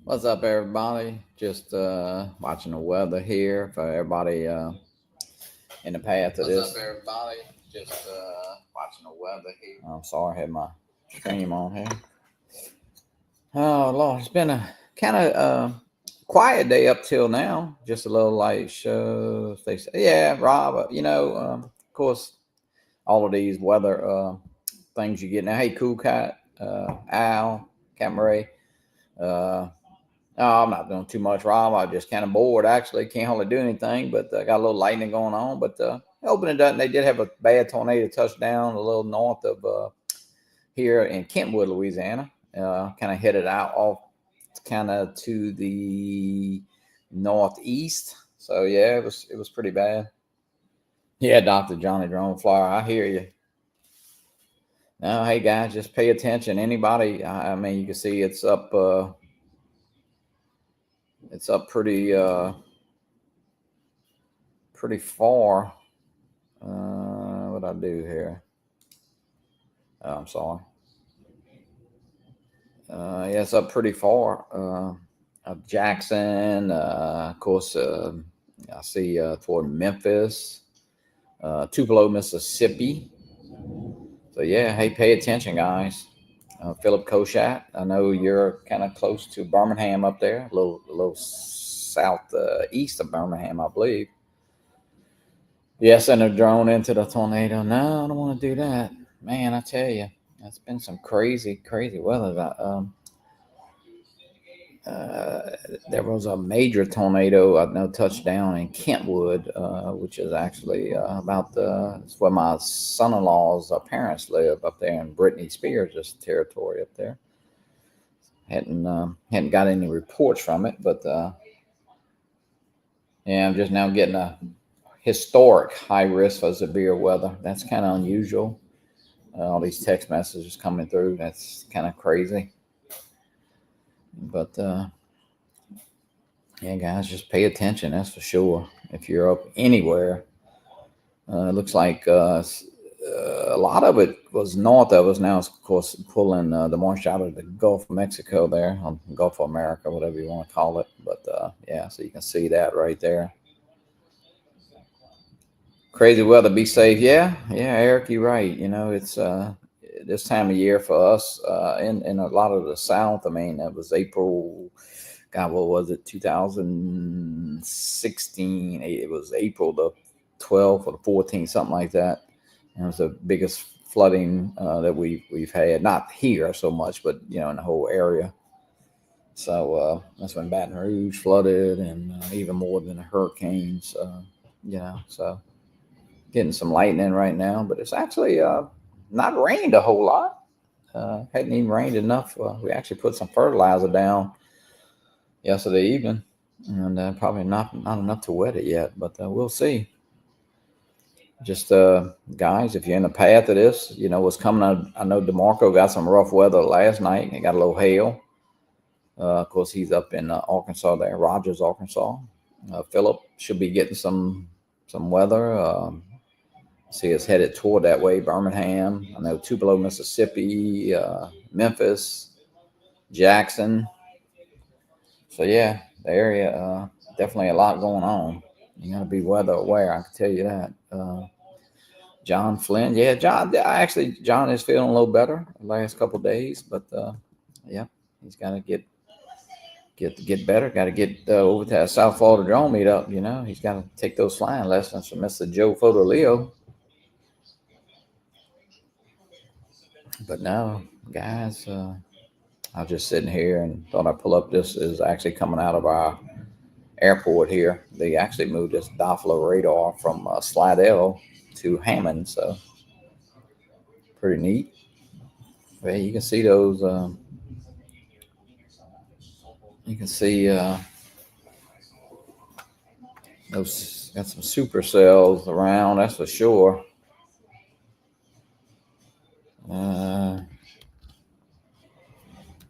What's up, everybody? Just watching the weather here for everybody in the path of this. What's up, everybody? Just watching the weather here. I'm sorry, I had my stream on here. Oh Lord, it's been a kind of quiet day up till now. Just a little light show. They say, yeah, Rob. Of course, all of these weather things you get now. Hey, Cool Cat, Al, Cat Murray. Uh, No, I'm not doing too much, Rob. I'm just kind of bored, actually. Can't hardly do anything, but got a little lightning going on. But hoping it doesn't. They did have a bad tornado touchdown a little north of here in Kentwood, Louisiana. Kind of headed out off kind of to the northeast. So yeah, it was pretty bad. Yeah, Dr. Johnny Drone Flyer, I hear you. Now, hey guys, just pay attention. Anybody, I mean, you can see it's up. It's up pretty far. What I do here? Oh, I'm sorry. Yeah, it's up pretty far. Jackson, of course. I see toward Memphis, Tupelo, Mississippi. So yeah, hey, pay attention, guys. Philip Koshat, I know you're kind of close to Birmingham up there, a little south east of Birmingham, I believe. Yeah, send a drone into the tornado. No, I don't want to do that. Man, I tell you, it's been some crazy, crazy weather. Uh, there was a major tornado, I know, touched down in Kentwood, which is actually it's where my son-in-law's parents live up there in Britney Spears' territory up there. Hadn't got any reports from it, but yeah, I'm just now getting a historic high risk for severe weather. That's kind of unusual. All these text messages coming through. That's kind of crazy. But yeah, guys, just pay attention. That's for sure. If you're up anywhere, it looks like a lot of it was north of us. Now it's, of course, pulling the moisture out of the Gulf of Mexico there, Gulf of America, whatever you want to call it. But yeah, so you can see that right there. Crazy weather. Be safe. Yeah, yeah, Eric, you're right. It's this time of year for us in a lot of the South. I mean, it was April. God, what was it? 2016. It was April the 12th or the 14th, something like that. And it was the biggest flooding that we've had. Not here so much, but in the whole area. So that's when Baton Rouge flooded, and even more than the hurricanes. So getting some lightning right now, but it's actually not rained a whole lot. Hadn't even rained enough. We actually put some fertilizer down yesterday evening, and probably not enough to wet it yet, but we'll see. Just guys, if you're in the path of this, what's coming out. I know DeMarco got some rough weather last night. He got a little hail. Of course, he's up in Arkansas there, Rogers, Arkansas. Philip should be getting some weather. See, it's headed toward that way. Birmingham, I know Tupelo, Mississippi, Memphis, Jackson. So yeah, the area definitely a lot going on. You got to be weather aware. I can tell you that. John Flynn, yeah, John is feeling a little better the last couple of days, but yeah, he's got to get better. Got to get over to that South Florida drone meetup. He's got to take those flying lessons from Mr. Joe Fodolio. But no, guys, I was just sitting here and thought I'd pull up. This is actually coming out of our airport here. They actually moved this Doppler radar from Slidell to Hammond, so pretty neat. Well, you can see those. You can see those got some supercells around. That's for sure.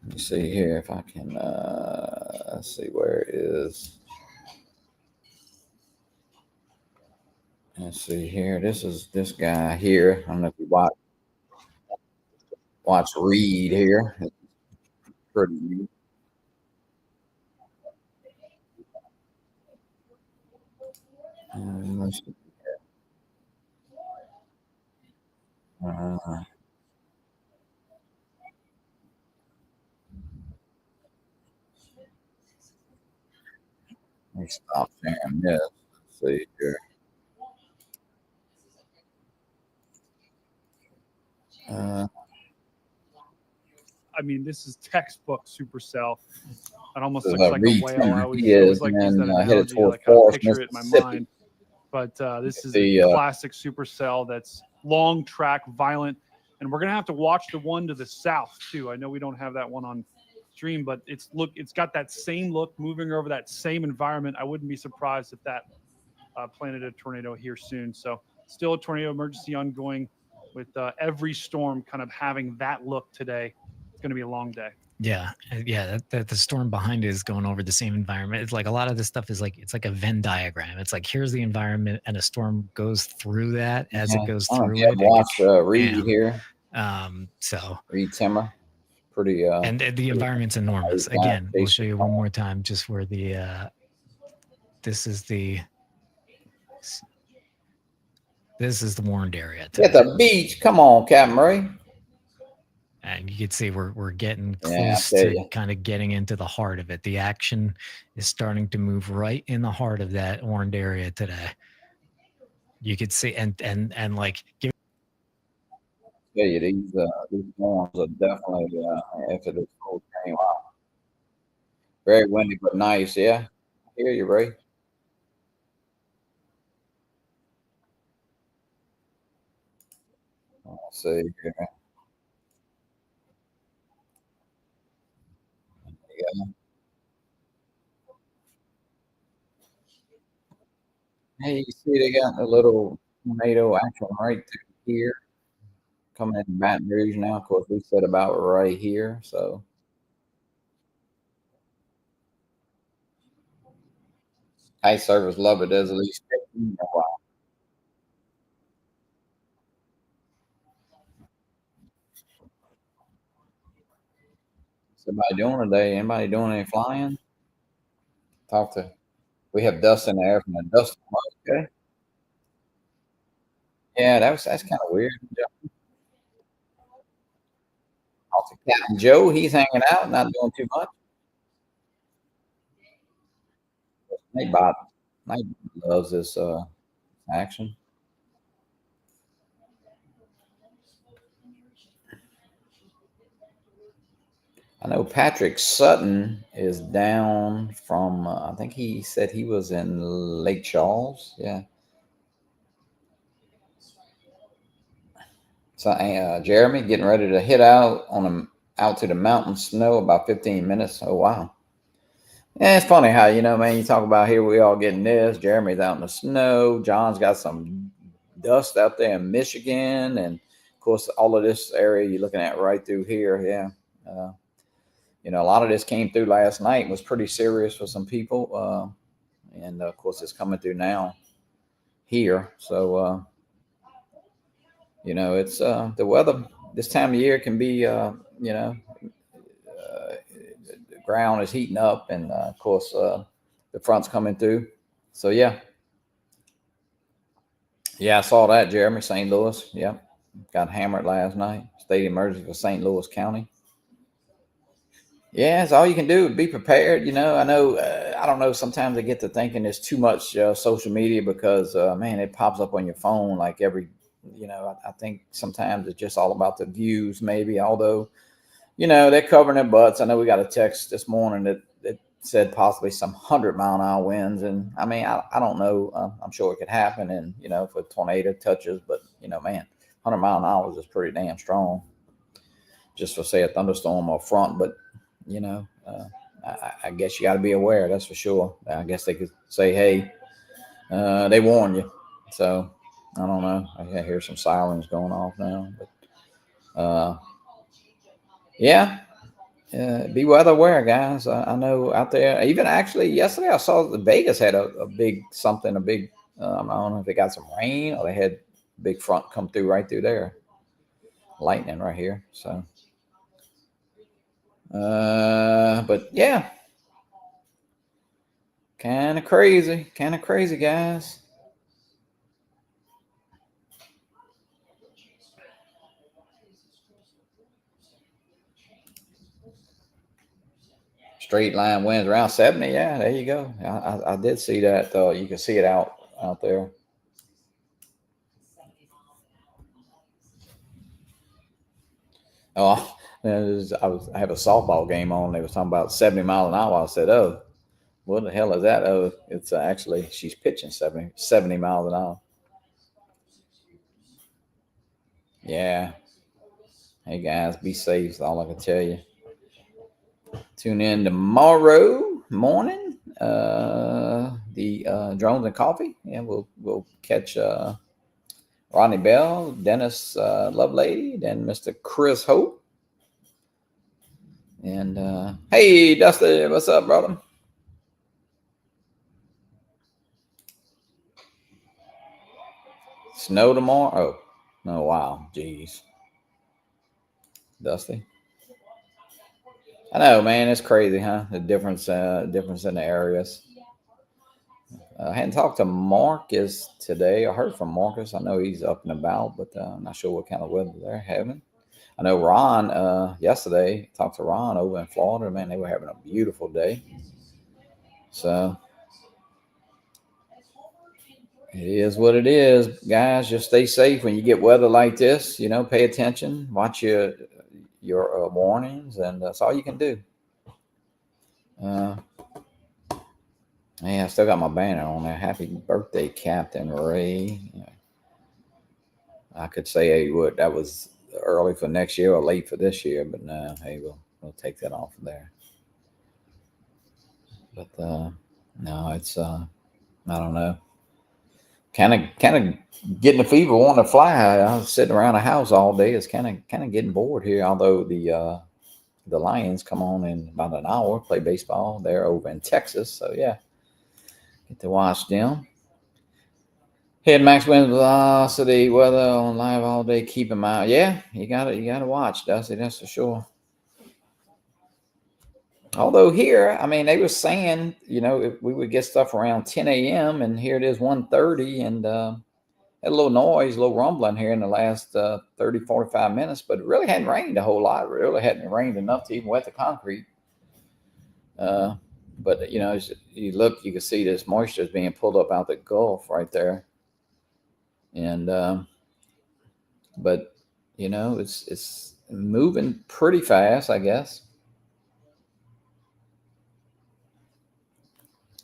Let me see here if I can see where it is. Let's see here. This is this guy here. I don't know if you watch Reed here. It's pretty neat. let's see. Uh, let me stop sharing this. Let's see here. Uh, I mean, this is textbook supercell. It almost this is looks like a Reed whale. Timmer. He I is, always like to use and that headed analogy, toward like how to Forest, picture it in my Mississippi. mind. But You this can is a see, classic supercell that's long track, violent, and we're gonna have to watch the one to the south too. I know we don't have that one on stream, but it's got that same look, moving over that same environment. I wouldn't be surprised if that planted a tornado here soon. So still a tornado emergency ongoing, with every storm kind of having that look today. It's going to be a long day. Yeah, yeah. That the storm behind it is going over the same environment. It's like a lot of this stuff is like it's like a Venn diagram. It's like here's the environment, and a storm goes through that as it goes I don't know if through you it. ever watched Reed here. So Reed Timmer, pretty. and the environment's enormous. Again, we'll show you one more time just where the this is the warned area. At the beach. Come on, Captain Ray. And you can see we're getting Yeah, close to kind of getting into the heart of it. The action is starting to move right in the heart of that warned area today. You could see and like give. Yeah, these storms are definitely after this cold came out. Very windy but nice. Yeah, I hear you, Ray. Let's see here. Yeah. Hey, you see they got a little tornado action right through here, coming into Baton Rouge now. Of course, we said about right here. So, high service love it. There's at least 15 a while. What's everybody doing today? Anybody doing any flying? Talk to. We have dust in the air from the dust. Okay. Yeah, that's kind of weird. Talk to Captain Joe. He's hanging out, not doing too much. Nightbot. Night loves this action. I know Patrick Sutton is down from. I think he said he was in Lake Charles. Yeah. So Jeremy getting ready to hit out out to the mountain snow about 15 minutes. Oh wow. Yeah, it's funny how man. You talk about here we all getting this. Jeremy's out in the snow. John's got some dust out there in Michigan, and of course all of this area you're looking at right through here. Yeah. A lot of this came through last night. Was pretty serious for some people, and of course it's coming through now here. So it's the weather this time of year can be the ground is heating up, and of course the front's coming through. So yeah, I saw that, Jeremy. St. Louis, yeah, got hammered last night. State emergency for St. Louis County. Yeah, it's all you can do. Be prepared. I know. I don't know. Sometimes I get to thinking there's too much social media because, man, it pops up on your phone like every. I think sometimes it's just all about the views. Maybe, although, they're covering their butts. I know we got a text this morning that said possibly some 100-mile-an-hour winds, and I mean, I don't know. I'm sure it could happen, and if a tornado touches, but man, 100-mile-an-hour is pretty damn strong. Just for say a thunderstorm or front, but I guess you got to be aware. That's for sure. I guess they could say, "Hey, they warned you." So I don't know. I hear some sirens going off now, but yeah, be weather aware, guys. I know out there. Even actually yesterday, I saw the Vegas had a big something. A big. I don't know if they got some rain or they had a big front come through right through there. Lightning right here. So. But yeah, kind of crazy, guys. straight line winds around 70. Yeah, there you go. I did see that. You can see it out there. Oh, I have a softball game on. They was talking about 70 miles an hour. I said, oh, what the hell is that? Oh, it's actually she's pitching 70 miles an hour. Yeah. Hey guys, be safe. That's all I can tell you. Tune in tomorrow morning. The Drones and Coffee. Yeah, we'll catch Rodney Bell, Dennis Lovelady, then Mr. Chris Hope. And hey, Dusty, what's up, brother? Snow tomorrow? Oh, wow. Jeez. Dusty. I know, man. It's crazy, huh? The difference in the areas. I hadn't talked to Marcus today. I heard from Marcus. I know he's up and about, but I'm not sure what kind of weather they're having. I know Ron, yesterday, talked to Ron over in Florida. Man, they were having a beautiful day. So it is what it is, guys. Just stay safe when you get weather like this. Pay attention, watch your warnings, and that's all you can do. Yeah, I still got my banner on there. Happy birthday, Captain Ray. I could say, hey, that was early for next year or late for this year, but no, hey, we'll take that off of there. But no, it's I don't know. Kind of getting a fever, wanting to fly. I was sitting around the house all day. It's kind of getting bored here. Although the Lions come on in about an hour, play baseball. They're over in Texas, so yeah, get to watch them. Head max wind velocity, weather on live all day. Keep them out. Yeah, you gotta watch, Dusty. That's for sure. Although here, I mean, they were saying, if we would get stuff around 10 a.m. and here it is 1:30 and had a little noise, a little rumbling here in the last 30, 45 minutes, but it really hadn't rained a whole lot. It really hadn't rained enough to even wet the concrete. But, as you look, you can see this moisture is being pulled up out the Gulf right there. And, but, it's moving pretty fast, I guess.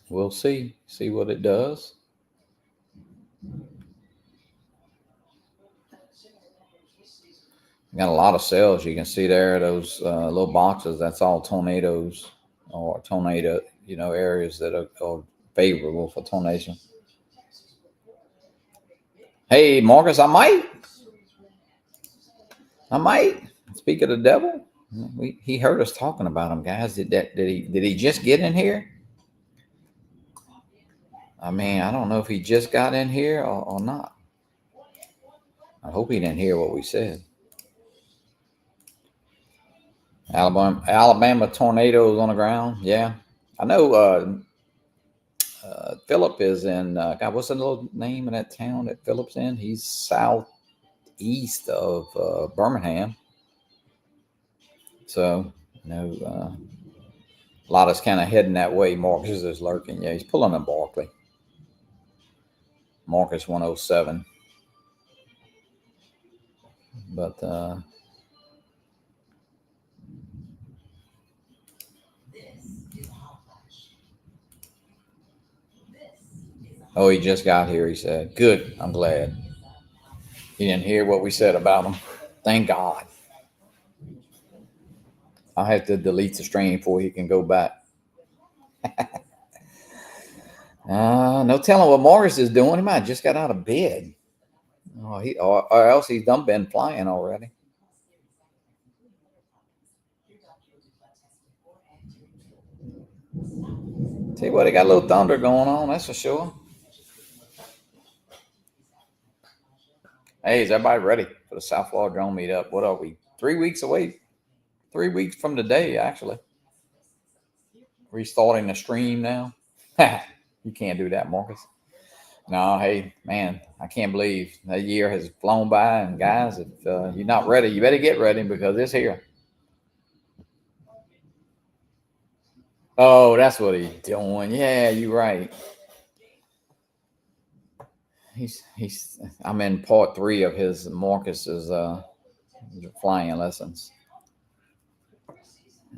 We'll see what it does. Got a lot of cells. You can see there, those little boxes. That's all tornadoes or tornado, areas that are favorable for tornado. Hey, Marcus, I might speak of the devil. He heard us talking about him, guys. Did he just get in here? I mean, I don't know if he just got in here or not. I hope he didn't hear what we said. Alabama tornadoes on the ground. Yeah, I know. Philip is in. God, what's the little name of that town that Philip's in? He's southeast of Birmingham. So, a lot is kind of heading that way. Marcus is lurking. Yeah, he's pulling a Barkley. Marcus 107. But oh, he just got here, he said. Good, I'm glad. He didn't hear what we said about him. Thank God. I'll have to delete the stream before he can go back. No telling what Morris is doing. He might have just got out of bed. Or else he's done been flying already. See what, he got a little thunder going on, that's for sure. Hey, is everybody ready for the South Florida Drone Meetup? What are we? 3 weeks away? 3 weeks from today, actually. Restarting the stream now. You can't do that, Marcus. No, hey, man, I can't believe that year has flown by. And guys, if you're not ready, you better get ready because it's here. Oh, that's what he's doing. Yeah, you're right. He's. I'm in part 3 of his Marcus's flying lessons.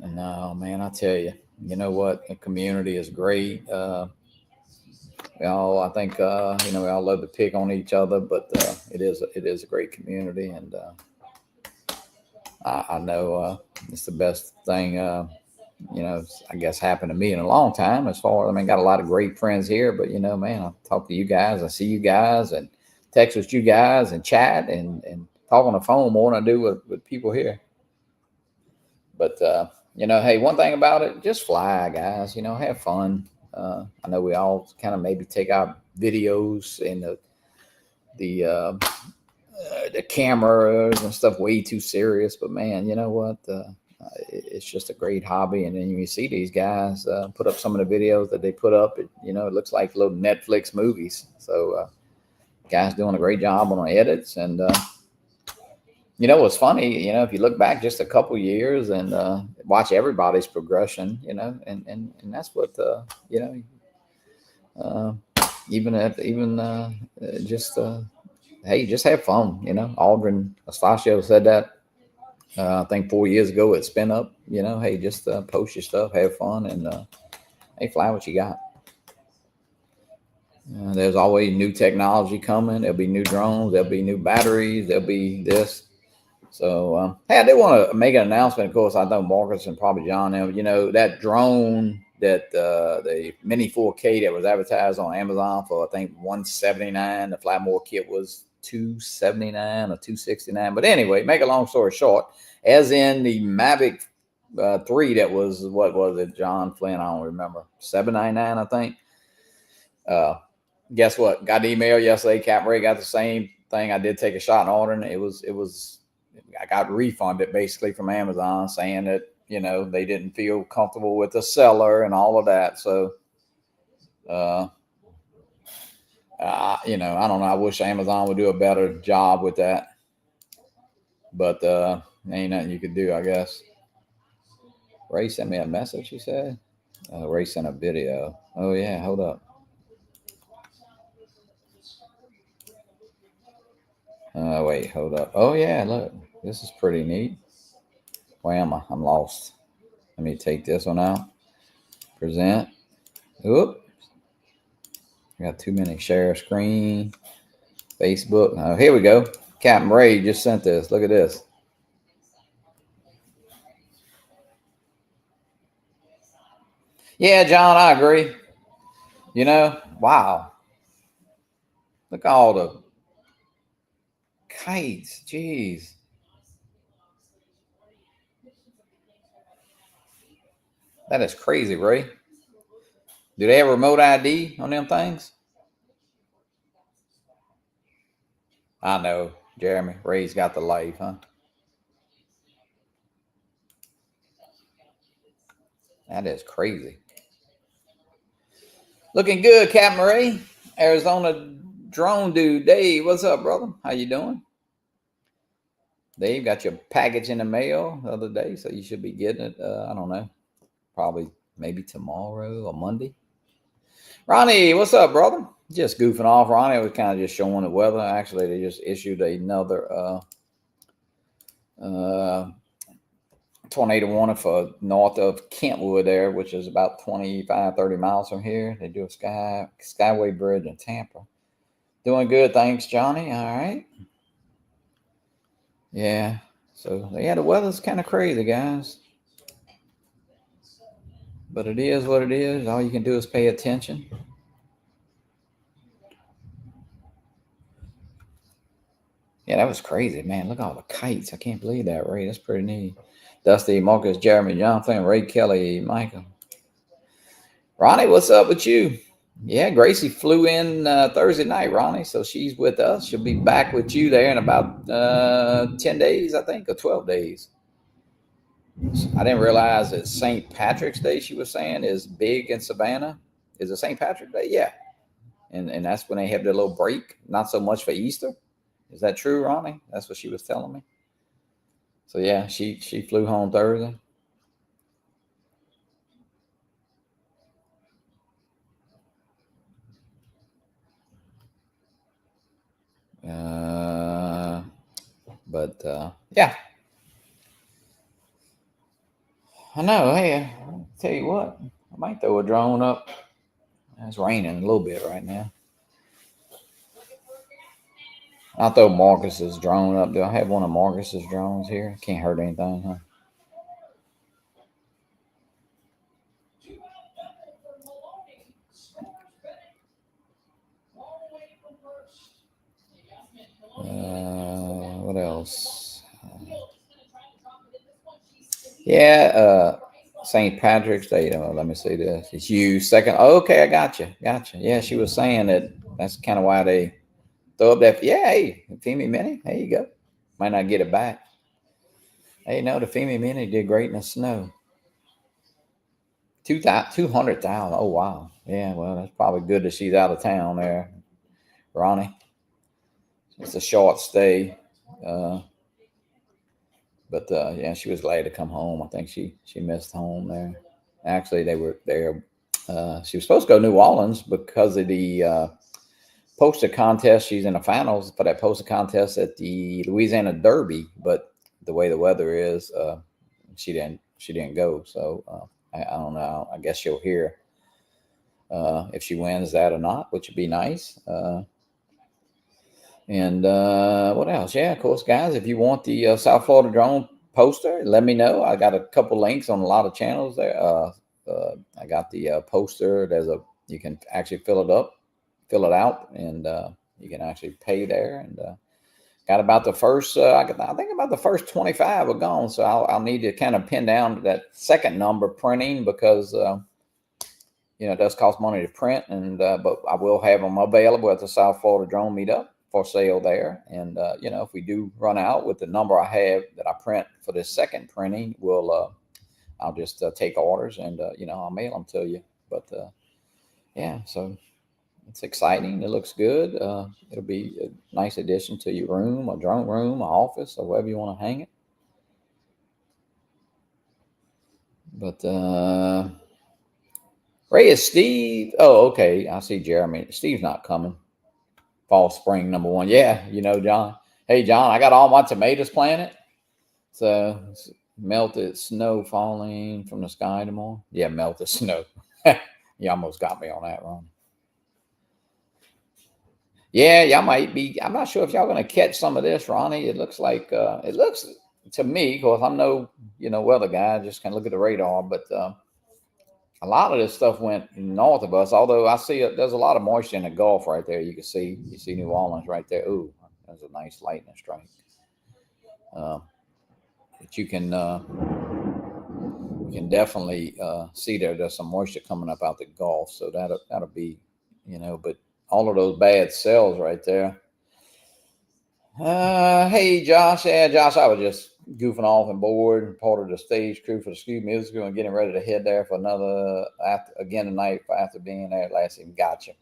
And man, I tell you, you know what? The community is great. We all, I think, we all love to pick on each other, but it is a great community, and I know it's the best thing. I guess happened to me in a long time. As far, I mean, got a lot of great friends here, but man, I talk to you guys, I see you guys, and text with you guys, and chat, and talk on the phone more than I do with people here. But hey, one thing about it, just fly, guys. Have fun. I know we all kind of maybe take our videos and the cameras and stuff way too serious, but man, you know what? It's just a great hobby. And then you see these guys put up some of the videos that they put up. It looks like little Netflix movies. So guys doing a great job on the edits. And what's funny, if you look back just a couple years and watch everybody's progression, and that's what hey, just have fun. Aldrin Astachio said that. I think 4 years ago at Spin Up. Hey, just post your stuff, have fun, and hey, fly what you got. There's always new technology coming. There'll be new drones. There'll be new batteries. There'll be this. So, hey, I did want to make an announcement. Of course, I know Marcus and probably John now. That drone, that the Mini 4K that was advertised on Amazon for, I think, $179. The Flymore kit was $279 or $269. But anyway, make a long story short, as in the Mavic 3, that was, what was it, John Flynn? I don't remember. $799, I think. Guess what? Got an email yesterday. Cap Ray got the same thing. I did take a shot in ordering. It was. I got refunded basically from Amazon, saying that they didn't feel comfortable with the seller and all of that. So, I don't know. I wish Amazon would do a better job with that, but ain't nothing you could do, I guess. Ray sent me a message. He said, Ray sent a video. Oh yeah, hold up. Wait, hold up. Oh yeah, look. This is pretty neat. Where am I? I'm lost. Let me take this one out. Present. Oop. I got too many. Share screen. Facebook. Oh, here we go. Captain Ray just sent this. Look at this. Yeah, John, I agree. Wow. Look at all the kites. Jeez. That is crazy, Ray. Do they have remote ID on them things? I know, Jeremy. Ray's got the life, huh? That is crazy. Looking good, Captain Ray. Arizona drone dude. Dave, what's up, brother? How you doing? Dave, got your package in the mail the other day, so you should be getting it. I don't know. Probably maybe tomorrow or Monday. Ronnie, what's up, brother? Just goofing off. Ronnie was kind of just showing the weather. Actually, they just issued another tornado warning for north of Kentwood there, which is about 25, 30 miles from here. They do a Skyway Bridge in Tampa. Doing good. Thanks, Johnny. All right. Yeah. So, yeah, the weather's kind of crazy, guys. But it is what it is. All you can do is pay attention. Yeah, that was crazy, man. Look at all the kites. I can't believe that, Ray. That's pretty neat. Dusty, Marcus, Jeremy, John Flynn, Ray Kelly, Michael. Ronnie, what's up with you? Yeah, Gracie flew in Thursday night, Ronnie. So she's with us. She'll be back with you there in about 10 days, I think, or 12 days. I didn't realize that St. Patrick's Day, she was saying, is big in Savannah. Is it St. Patrick's Day? Yeah. And that's when they have their little break. Not so much for Easter. Is that true, Ronnie? That's what she was telling me. So, yeah, she flew home Thursday. Yeah, I know. Hey, I'll tell you what, I might throw a drone up. It's raining a little bit right now. I'll throw Marcus's drone up. Do I have one of Marcus's drones here? Can't hurt anything, huh? What else? St. Patrick's Day. Let me see this. It's you second. Oh, okay, I got you. Yeah, she was saying that that's kind of why they throw up that. Yeah, hey, Femi Mini. There you go. Might not get it back. Hey, no, the Femi Mini did great in the snow. 200,000. Oh, wow. Yeah, well, that's probably good that she's out of town there, Ronnie. It's a short stay. But yeah, she was glad to come home. I think she missed home there. Actually, they were there. She was supposed to go to New Orleans because of the poster contest. She's in the finals for that poster contest at the Louisiana Derby. But the way the weather is, she didn't go. So I don't know. I guess she'll hear if she wins that or not, which would be nice. And what else? Yeah, of course, guys, if you want the South Florida drone poster, let me know. I got a couple links on a lot of channels there. I got the poster. You can actually fill it out, and you can actually pay there. And got about the first, I think about the first 25 are gone. So I'll need to kind of pin down that second number printing because, it does cost money to print. And but I will have them available at the South Florida Drone Meetup for sale there. And, if we do run out with the number I have that I print for this second printing, I'll just take orders and, I'll mail them to you. But yeah, so it's exciting. It looks good. It'll be a nice addition to your room, a drone room, an office, or wherever you want to hang it. But Ray is Steve. Oh, okay. I see Jeremy. Steve's not coming. Fall, spring, number one. Yeah, John. Hey, John, I got all my tomatoes planted. So melted snow falling from the sky tomorrow. Yeah, melted snow. You almost got me on that, Ron. Yeah, y'all might be. I'm not sure if y'all going to catch some of this, Ronnie. It looks like it looks to me, because I'm no weather guy. I just kind of look at the radar, but a lot of this stuff went north of us. Although I see there's a lot of moisture in the Gulf right there. You see New Orleans right there. Ooh, that's a nice lightning strike. But you can definitely see there's some moisture coming up out the Gulf. So that'll be, but all of those bad cells right there. Hey, Josh. Yeah, Josh, I was just goofing off and bored. Part of the stage crew for the Scoop Musical and getting ready to head there for another again tonight after being there last evening. Gotcha.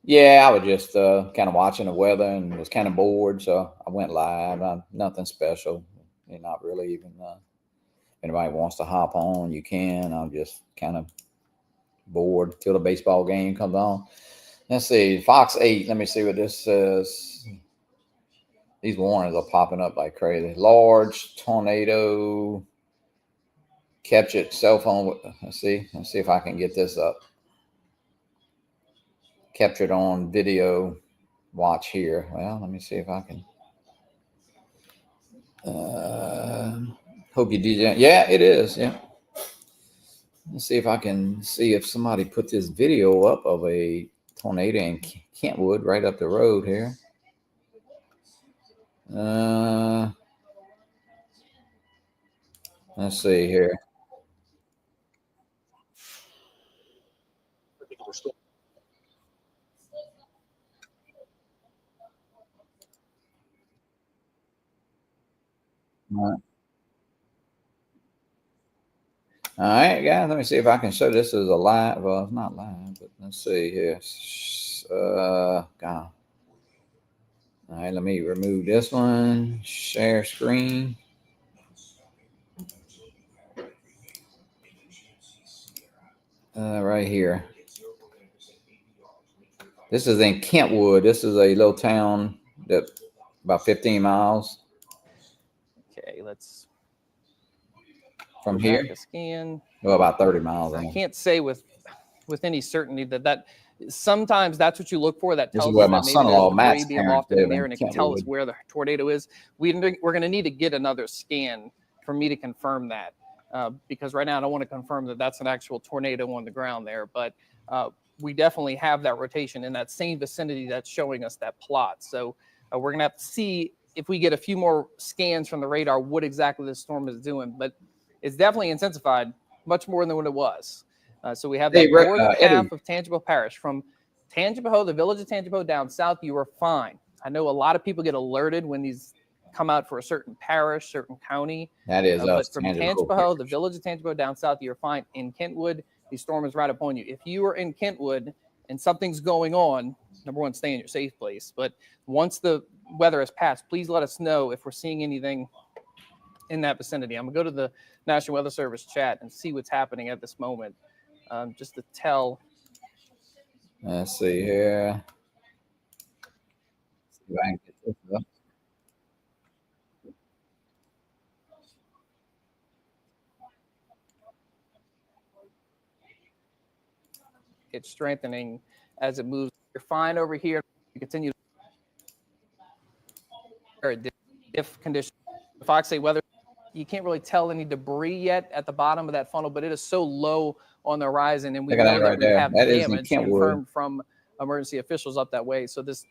Yeah, I was just kind of watching the weather and was kind of bored, so I went live. Nothing special. Not really even. If anybody wants to hop on, you can. I'm just kind of bored till the baseball game comes on. Let's see, Fox 8. Let me see what this says. These warnings are popping up like crazy. Large tornado captured cell phone. Let's see if I can get this up. Captured on video. Watch here. Well, let me see if I can. Hope you did. Yeah, it is. Yeah. Let's see if I can see if somebody put this video up of a tornado in Kentwood right up the road here. Let's see here. All right, guys. Let me see if I can show this as a live. Well, it's not live, but let's see here. God. All right, let me remove this one. Share screen. Right here. This is in Kentwood. This is a little town that about 15 miles Okay, let's from go here. back a scan. Well, about 30 miles. I can't say with any certainty that sometimes that's what you look for. That This is tells where us my that maybe son-in-law, there's Matt's debris being parents lofted in live there, in and it can tell us Kentwood. where the tornado is. We're going to need to get another scan for me to confirm that, because right now I don't want to confirm that that's an actual tornado on the ground there. But we definitely have that rotation in that same vicinity that's showing us that plot. So we're going to have to see if we get a few more scans from the radar what exactly this storm is doing. But it's definitely intensified much more than what it was. So we have that northern half of Tangipahoa Parish. From Tangipahoa, the village of Tangipahoa down south, you are fine. I know a lot of people get alerted when these come out for a certain parish, certain county. That is us. But from Tangipahoa, the village of Tangipahoa down south, you're fine. In Kentwood, the storm is right upon you. If you are in Kentwood and something's going on, number one, stay in your safe place. But once the weather has passed, please let us know if we're seeing anything in that vicinity. I'm going to go to the National Weather Service chat and see what's happening at this moment, just to tell. Let's see here. See if I can get this up. It's strengthening as it moves. You're fine over here. You continue to if condition. Fox say weather, you can't really tell any debris yet at the bottom of that funnel, but it is so low on the horizon, and we know that we have damage confirmed from emergency officials up that way. So this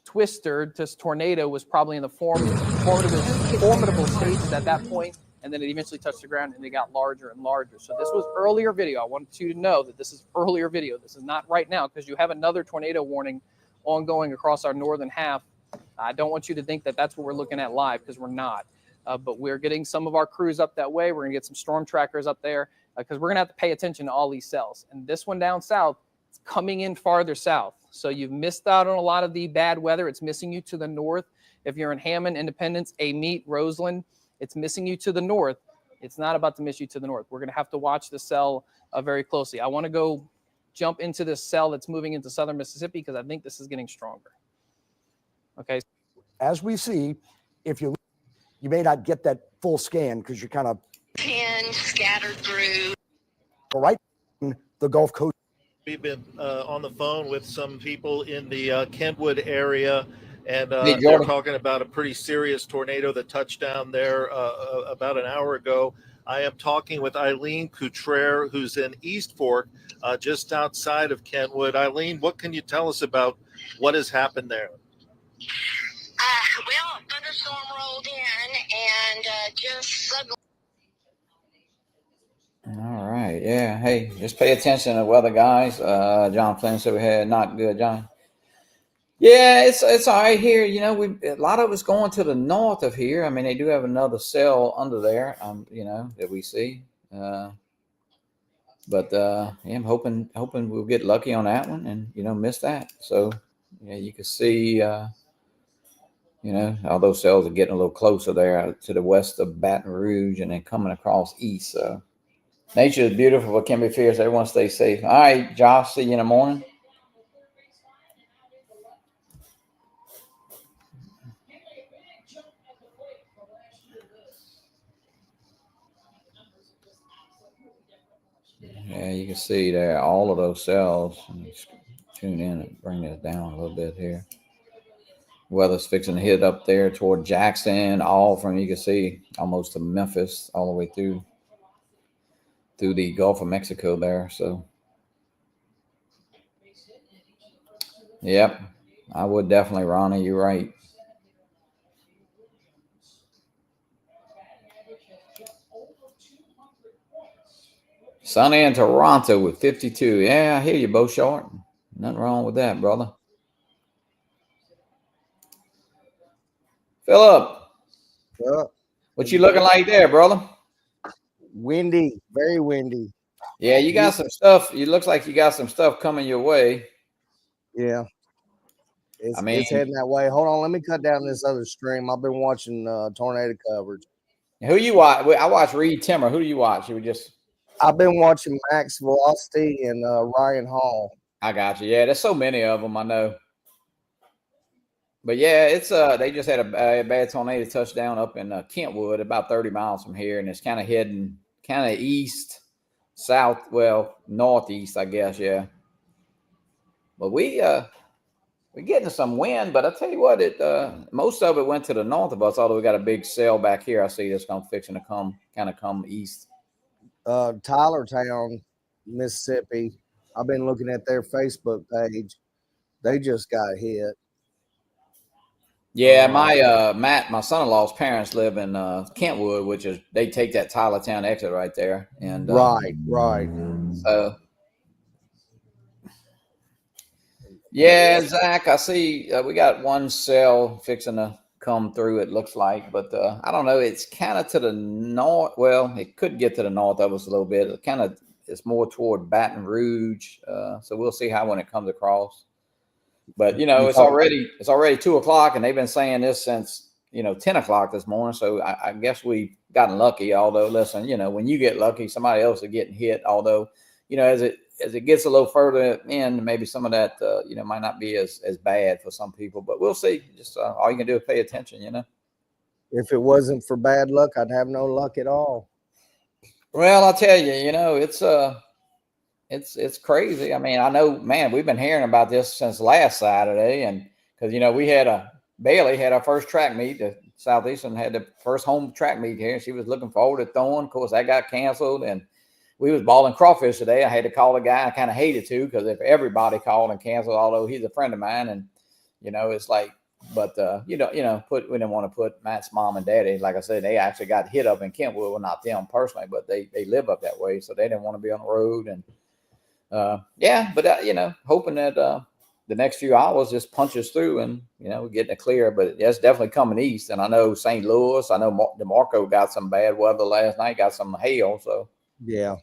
tornado was probably in the formidable stages at that point, and then it eventually touched the ground and it got larger and larger. So this was earlier video. I wanted you to know that this is earlier video. This is not right now, because you have another tornado warning ongoing across our northern half. I don't want you to think that that's what we're looking at live, because we're not. But we're getting some of our crews up that way. We're going to get some storm trackers up there, because we're going to have to pay attention to all these cells. And this one down south, it's coming in farther south. So you've missed out on a lot of the bad weather. It's missing you to the north. If you're in Hammond, Independence, Amite, Roseland, it's missing you to the north. It's not about to miss you to the north. We're going to have to watch the cell very closely. I want to go jump into this cell that's moving into southern Mississippi, because I think this is getting stronger. Okay. As we see, if you may not get that full scan because you're kind of scattered through. Right in the Gulf Coast. We've been on the phone with some people in the Kentwood area, and they're talking about a pretty serious tornado that touched down there about an hour ago. I am talking with Eileen Coutrere, who's in East Fork, just outside of Kentwood. Eileen, what can you tell us about what has happened there? Well, a thunderstorm rolled in and just suddenly. All right. Yeah. Hey, just pay attention to weather, guys. John Flynn said we had not good, John. Yeah, it's all right here. You know, a lot of it's going to the north of here. I mean, they do have another cell under there, you know, that we see. But yeah, I'm hoping we'll get lucky on that one and, you know, miss that. So, yeah, you can see, you know, all those cells are getting a little closer there to the west of Baton Rouge and then coming across east. So nature is beautiful, but can be fierce. Everyone stay safe. All right, Josh, see you in the morning. Yeah, you can see there all of those cells. Let's tune in and bring this down a little bit here. Weather's fixing to hit up there toward Jackson, all from, you can see, almost to Memphis, all the way through the Gulf of Mexico there. So, yep, I would definitely, Ronnie, you're right. Sunny in Toronto with 52. Yeah, I hear you, Bo Short. Nothing wrong with that, brother. Philip, what you looking like there, brother? Windy, very windy. Yeah, you got some stuff. It looks like you got some stuff coming your way. Yeah. It's heading that way. Hold on, let me cut down this other stream. I've been watching tornado coverage. Who you watch? I watch Reed Timmer. Who do you watch? I've been watching Max Velocity and Ryan Hall. I got you. Yeah, there's so many of them. I know. But yeah, it's they just had a bad tornado touchdown up in Kentwood, about 30 miles from here, and it's kind of heading kind of east, south, well, northeast, I guess. Yeah. But we're getting some wind. But I tell you what, most of it went to the north of us. Although we got a big cell back here, I see that's gonna fixing to come east. Tylertown, Mississippi. I've been looking at their Facebook page. They just got hit. Yeah, my son-in-law's parents live in Kentwood, which is they take that Tylertown exit right there, and right. So, yeah, Zach, I see we got one cell fixing to come through. It looks like, but I don't know. It's kind of to the north. Well, it could get to the north of us a little bit. It's more toward Baton Rouge. So we'll see how when it comes across. But it's already 2:00, and they've been saying this since 10:00 this morning. So I guess we've gotten lucky. Although, listen, when you get lucky, somebody else is getting hit. Although, as it gets a little further in, maybe some of that might not be as bad for some people. But we'll see. Just all you can do is pay attention. If it wasn't for bad luck, I'd have no luck at all. Well, I'll tell you, it's crazy. I mean, I know, man, we've been hearing about this since last Saturday, and because we had Bailey had our first track meet. The Southeastern had the first home track meet here. She was looking forward to throwing. Of course, that got canceled, and we was balling crawfish today. I had to call the guy. I kind of hated to, because if everybody called and canceled, although he's a friend of mine, and it's like, but we didn't want to put Matt's mom and daddy. Like I said, they actually got hit up in Kentwood. Well, not them personally, but they live up that way, so they didn't want to be on the road. And hoping that the next few hours just punches through, and we're getting it clear. But that's definitely coming east. And I know St. Louis. I know DeMarco got some bad weather last night. Got some hail. So yeah.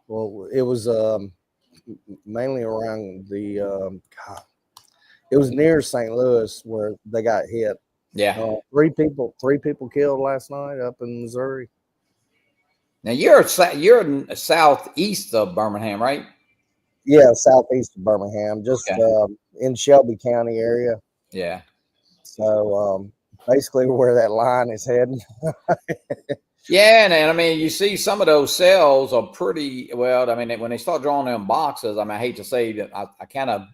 Well, it was mainly around the it was near St. Louis where they got hit. Yeah. 3 people killed last night up in Missouri. Now you're southeast of Birmingham, right? Yeah, southeast of Birmingham, just in Shelby County area. Yeah. So basically where that line is heading. Yeah, and I mean, you see some of those cells are pretty well. I mean, when they start drawing them boxes, I mean, I hate to say that I kind of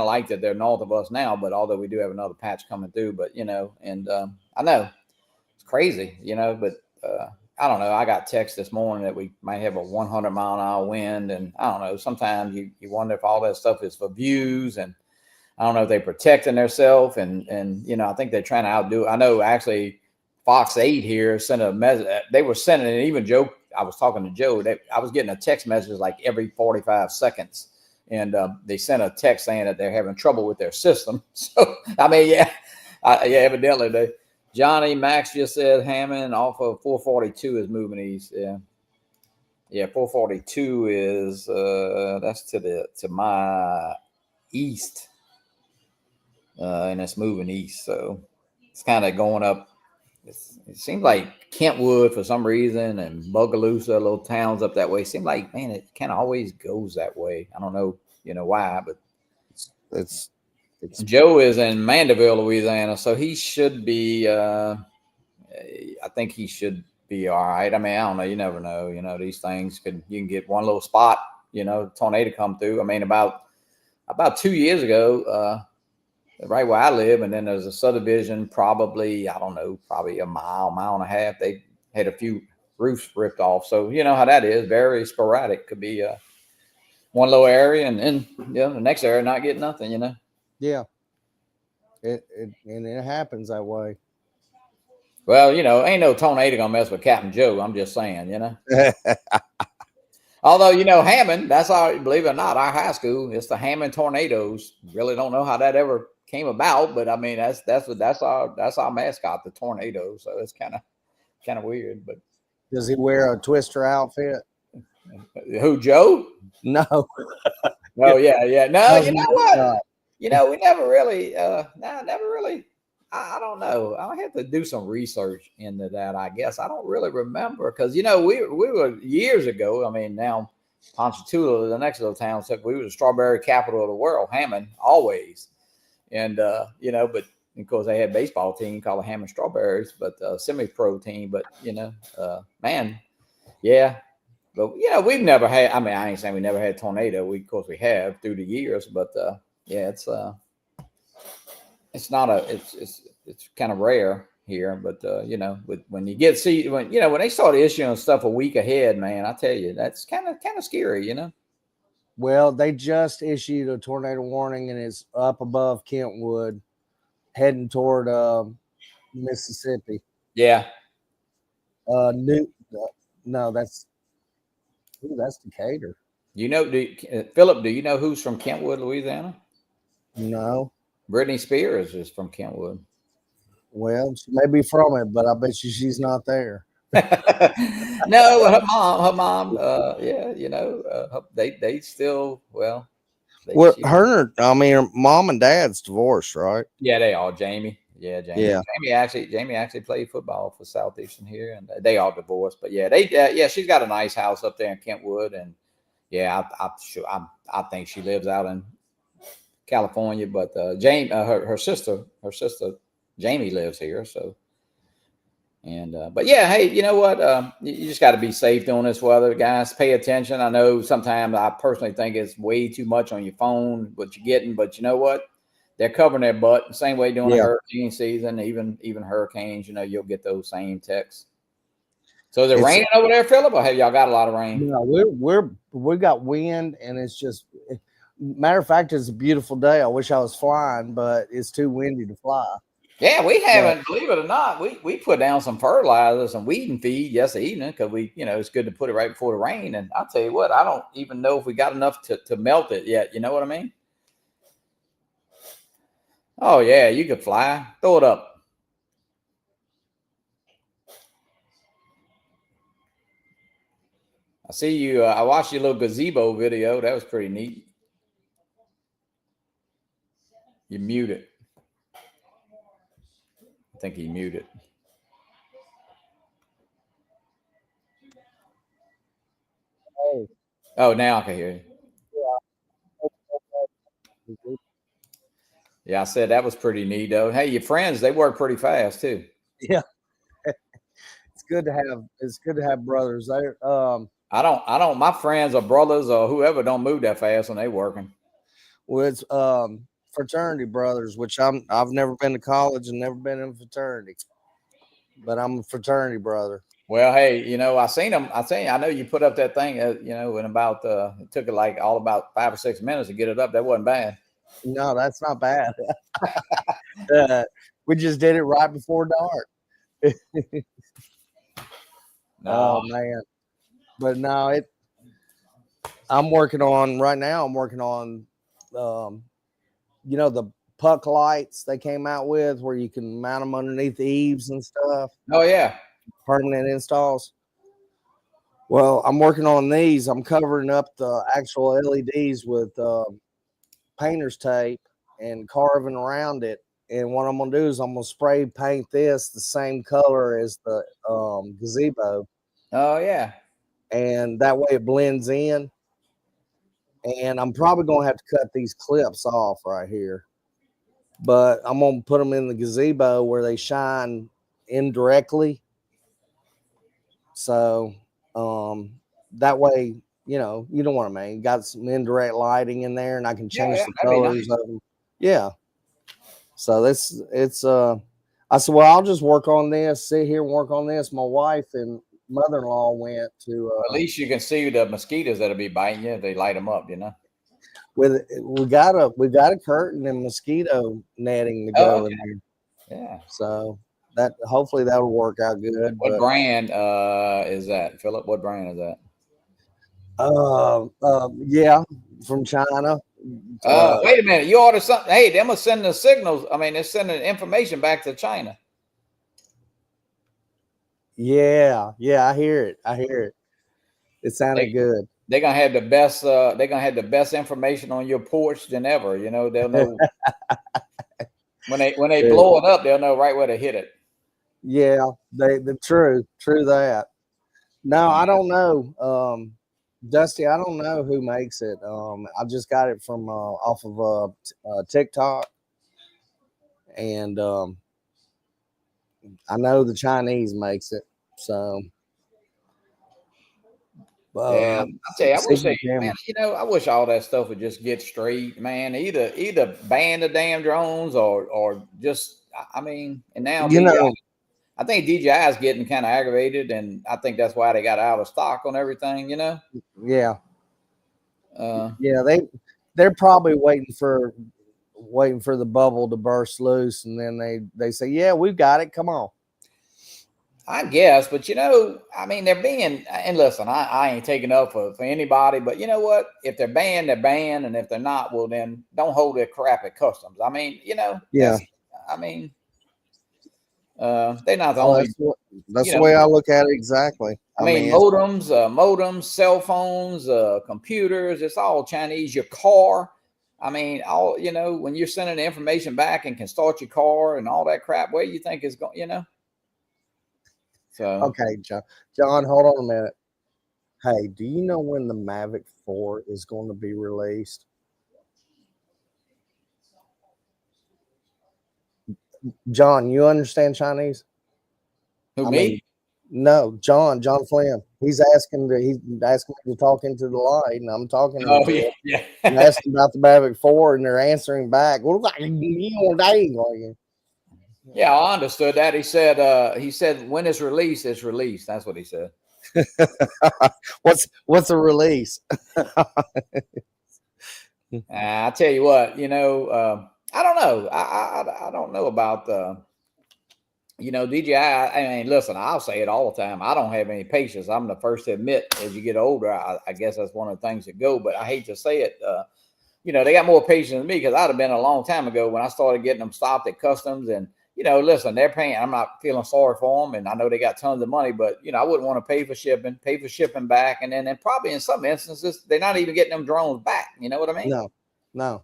like that they're north of us now, but although we do have another patch coming through, but and I know it's crazy, but I don't know. I got text this morning that we might have a 100-mile-an-hour wind, and I don't know. Sometimes you wonder if all that stuff is for views, and I don't know if they're protecting themselves, and I think they're trying to outdo it. I know actually Fox 8 here sent a message. They were sending it. Even Joe, I was talking to Joe. I was getting a text message like every 45 seconds, and they sent a text saying that they're having trouble with their system. So I mean, evidently Johnny Max just said Hammond off of 442 is moving east. Yeah, 442 is that's to my east, and it's moving east. So it's kind of going up. It seems like Kentwood for some reason, and Bogalusa, little towns up that way. Seem like, man, it kind of always goes that way. I don't know, why, but it's Joe is in Mandeville, Louisiana, so he should be. I think he should be all right. I mean, I don't know. You never know. These things you can get one little spot, tornado come through. I mean, about 2 years ago. Right where I live, and then there's a subdivision, probably a mile and a half. They had a few roofs ripped off, so you know how that is. Very sporadic. Could be one low area, and then the next area not getting nothing. Yeah, it happens that way. Well, ain't no tornado gonna mess with Captain Joe. I'm just saying, Although Hammond, that's believe it or not, our high school. It's the Hammond Tornadoes. Really don't know how that ever came about, but I mean that's our mascot, the tornado. So it's kind of weird. But does he wear a Twister outfit? Who, Joe? No. Oh yeah. No, you know what? We never really never really. I don't know. I'll have to do some research into that. I guess I don't really remember because we were years ago. I mean, now Ponchatoula, the next little town, said we were the strawberry capital of the world, Hammond, always. And, you know, but of course they had a baseball team called the Hammond Strawberries, but semi-pro team. But, you know, man, yeah. But, you know, we've never had, I mean, I ain't saying we never had a tornado. Of course we have through the years, but yeah, it's not it's kind of rare here, but you know, when you get when they start issuing stuff a week ahead, man, I tell you, that's kind of scary, you know. Well, they just issued a tornado warning, and it's up above Kentwood, heading toward Mississippi. Yeah. No, that's Decatur. You know, Philip, do you know who's from Kentwood, Louisiana? No. Britney Spears is from Kentwood. Well, she may be from it, but I bet you she's not there. No, her mom, yeah, you know, they still, well. Her mom and dad's divorced, right? Yeah, they are. Jamie. Yeah, Jamie. Yeah. Jamie actually played football for Southeastern here, and they are divorced. But yeah, she's got a nice house up there in Kentwood, and yeah, I think she lives out in California. But Jamie, her sister Jamie lives here, so. And but yeah, hey, you know what? You just got to be safe doing this weather, guys. Pay attention. I know sometimes I personally think it's way too much on your phone what you're getting, but you know what? They're covering their butt. Same way doing the hurricane season, even hurricanes. You know, you'll get those same texts. So is it raining over there, Philip, or have y'all got a lot of rain? No, we got wind, and it's just. Matter of fact, it's a beautiful day. I wish I was flying, but it's too windy to fly. Yeah, we haven't, believe it or not, we put down some fertilizer, some weed and feed yesterday evening because it's good to put it right before the rain. And I'll tell you what, I don't even know if we got enough to melt it yet. You know what I mean? Oh, yeah, you could fly. Throw it up. I see you. I watched your little gazebo video. That was pretty neat. You muted. I think he muted. Oh, now I can hear you. Yeah, I said that was pretty neat, though. Hey, your friends, they work pretty fast too. Yeah, it's good to have brothers. I don't. My friends or brothers or whoever don't move that fast when they working. Well, it's fraternity brothers, which I've never been to college and never been in a fraternity, but I'm a fraternity brother. Well, hey, I seen them. I know you put up that thing, in about it took it like all about 5 or 6 minutes to get it up. That wasn't bad. No, that's not bad. We just did it right before dark. No. Oh man, but no, I'm working on the puck lights they came out with where you can mount them underneath the eaves and stuff. Oh yeah. Permanent installs. Well, I'm working on these. I'm covering up the actual LEDs with painter's tape and carving around it. And what I'm going to do is I'm going to spray paint this the same color as the gazebo. Oh, yeah. And that way it blends in. And I'm probably going to have to cut these clips off right here. But I'm going to put them in the gazebo where they shine indirectly. So that way, you know what I mean. Got some indirect lighting in there, and I can change the colors of them. Yeah. So I said, well, I'll just work on this, sit here and work on this. My wife and mother-in-law went to. At least you can see the mosquitoes that'll be biting you if they light them up, We got a curtain and mosquito netting to go in there. Yeah. So that hopefully that'll work out good. What brand is that, Philip? What brand is that? Yeah, from China. Wait a minute. You ordered something. Hey, they must send the signals. I mean, they're sending information back to China. Yeah, I hear it. It sounded good. They're gonna have the best. They're gonna have the best information on your porch than ever. They'll know when they blow it up. They'll know right where to hit it. Yeah, true that. No, I don't know. Dusty, I don't know who makes it. I just got it from off of TikTok, and I know the Chinese makes it. So, Yeah, I'll tell you, I wish Secret they, man, Camera. you know, I wish all that stuff would just get straight, man. Either ban the damn drones or just, I mean, and now You know, I think DJI is getting kind of aggravated, and I think that's why they got out of stock on everything. You know, yeah, uh, yeah. They're probably waiting for the bubble to burst loose, and then they say, "Yeah, we've got it. Come on." I guess, but you know, I mean, they're being, and listen, I ain't taking up for anybody, but you know what? If they're banned, they're banned, and if they're not, well, then don't hold their crap at customs. I mean, you know, Yeah. I mean, they're not the Oh, only. that's You the know, way I look at it. Exactly. I mean, modems, cell phones, computers, it's all Chinese. Your car. I mean, all, you know, when you're sending the information back and can start your car and all that crap, where you think it's going, you know? So, Okay, John, hold on a minute. Hey, do you know when the Mavic 4 is going to be released? John, you understand Chinese? who, me? No, John Flynn. He's asking me to talk into the light, and I'm talking to him. Yeah. I'm asking about the Mavic 4, and they're answering back. Yeah, I understood that. He said when it's released, it's released. That's what he said. What's a release? I tell you what, you know, I don't know. I don't know about you know, DJI. I mean, listen, I'll say it all the time. I don't have any patience. I'm the first to admit, as you get older, I guess that's one of the things that go. But I hate to say it. You know, they got more patience than me, because I'd have been a long time ago when I started getting them stopped at customs. And you know, listen, they're paying. I'm not feeling sorry for them, and I know they got tons of money, but you know, I wouldn't want to pay for shipping back, and then probably in some instances they're not even getting them drones back. You know what I mean? No.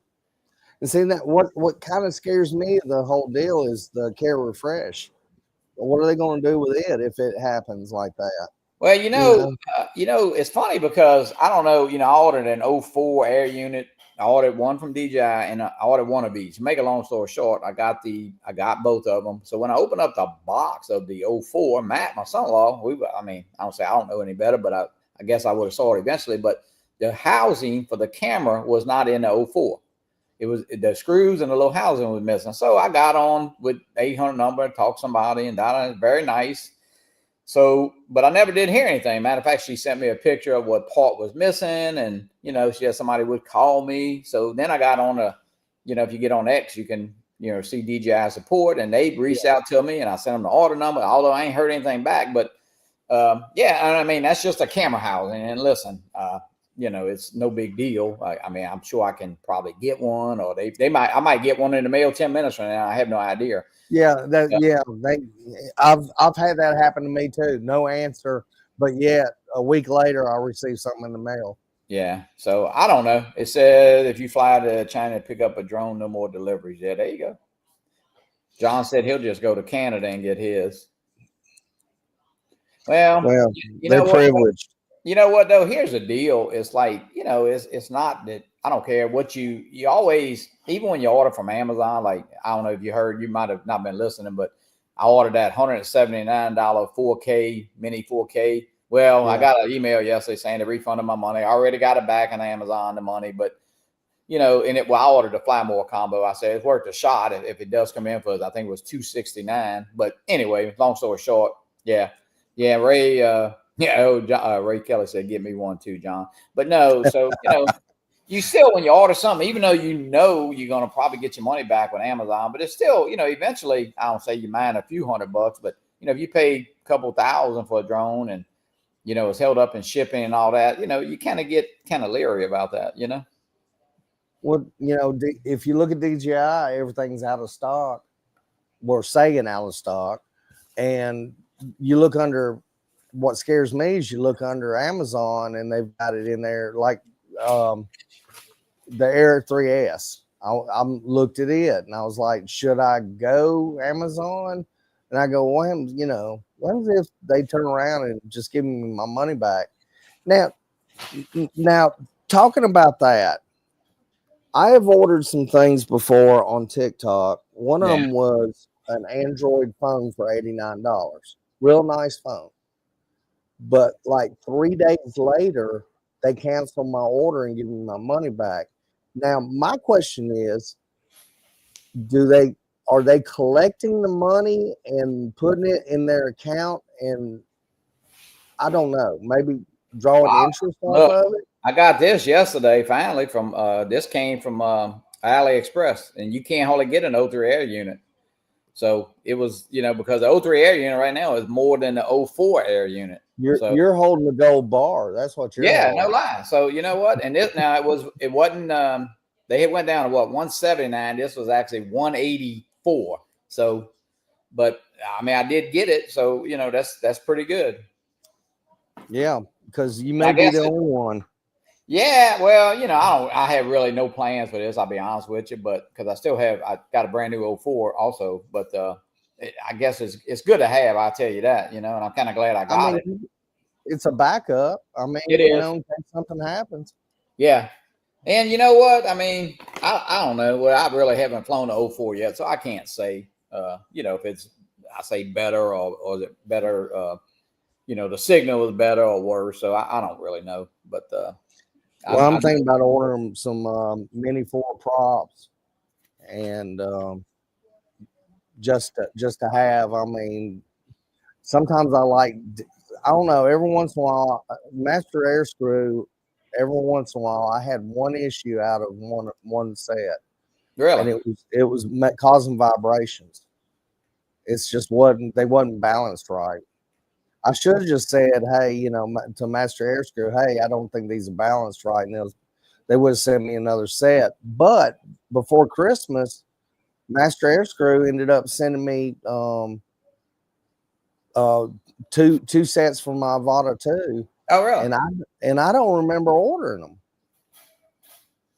And see that what kind of scares me, the whole deal, is the Care Refresh. What are they going to do with it if it happens like that? Well, you know, it's funny because I don't know. You know, I ordered an 04 air unit. I ordered one from DJI, and I ordered one of each. Make a long story short, I got both of them. So when I opened up the box of the 04, Matt, my son-in-law, I don't know any better, but I guess I would have saw it eventually. But the housing for the camera was not in the 04. It was the screws and the little housing was missing. So I got on with 800 number, talked to somebody, and that very nice. So, but I never did hear anything. Matter of fact, she sent me a picture of what part was missing, and you know, she had somebody would call me. So then I got on you know, if you get on X, you can, you know, see DJI support, and they reached out to me, and I sent them the order number. Although I ain't heard anything back, but yeah, and I mean, that's just a camera housing. And listen, you know, it's no big deal. I mean, I'm sure I can probably get one, or I might get one in the mail 10 minutes from now. I have no idea. I've had that happen to me too. No answer, but yet a week later I received something in the mail. Yeah. So I don't know. It said if you fly to China to pick up a drone, no more deliveries. Yeah, there you go. John said he'll just go to Canada and get his. Well, they're privileged. You know what though? Here's the deal. It's like, you know, it's not that I don't care what you always, even when you order from Amazon, like, I don't know if you heard, you might have not been listening, but I ordered that $179 4K mini 4K. Well, I got an email yesterday saying they refunded my money. I already got it back on Amazon, the money, but you know, I ordered the Fly More combo. I said it's worth a shot if it does come in for us. I think it was $269. But anyway, long story short, yeah, Ray. Ray Kelly said, "Get me one too, John." But no, so you know, you still, when you order something, even though you know you're gonna probably get your money back with Amazon, but it's still, you know, eventually, I don't say you mind a few $100, but you know, if you pay a couple thousand for a drone and you know it's held up in shipping and all that, you know, you kind of get leery about that, you know. Well, you know, if you look at DJI, everything's out of stock. We're saying out of stock, and you look under. What scares me is you look under Amazon and they've got it in there, like the Air 3S. I looked at it and I was like, should I go Amazon? And I go, well, you know, what if they turn around and just give me my money back? Now, Now, talking about that, I have ordered some things before on TikTok. One of them was an Android phone for $89. Real nice phone. But like 3 days later, they canceled my order and give me my money back. Now, my question is, are they collecting the money and putting it in their account? And I don't know, maybe drawing interest off of it? I got this yesterday finally from this came from AliExpress, and you can't hardly get an O3 Air unit. So it was, because the O3 Air unit right now is more than the O4 Air unit. You're holding the gold bar. That's what you're holding. No lie. So you know what? And this now it wasn't they had went down to 179. This was actually 184. So, but I mean I did get it. So that's pretty good. Yeah, because you may be the only one. Yeah, well, I have really no plans for this. I'll be honest with you, but because I got a brand new 04 also, but I guess it's good to have. I'll tell you that, and I'm kind of glad I got it. It's a backup. I mean, it is. In case something happens. Yeah, and you know what? I mean, I don't know. Well, I really haven't flown the 04 yet, so I can't say, if it's better or is it better? The signal is better or worse. So I don't really know, but. I'm thinking about ordering some Mini 4 props, and just to have. I mean, sometimes I don't know. Every once in a while, Master Air Screw. Every once in a while, I had one issue out of one set. Really, and it was causing vibrations. It's just they wasn't balanced right. I should have just said, hey, to Master Air Screw, hey, I don't think these are balanced right. And they would have sent me another set. But before Christmas, Master Air Screw ended up sending me two sets for my Avata 2. Oh, really? And I don't remember ordering them.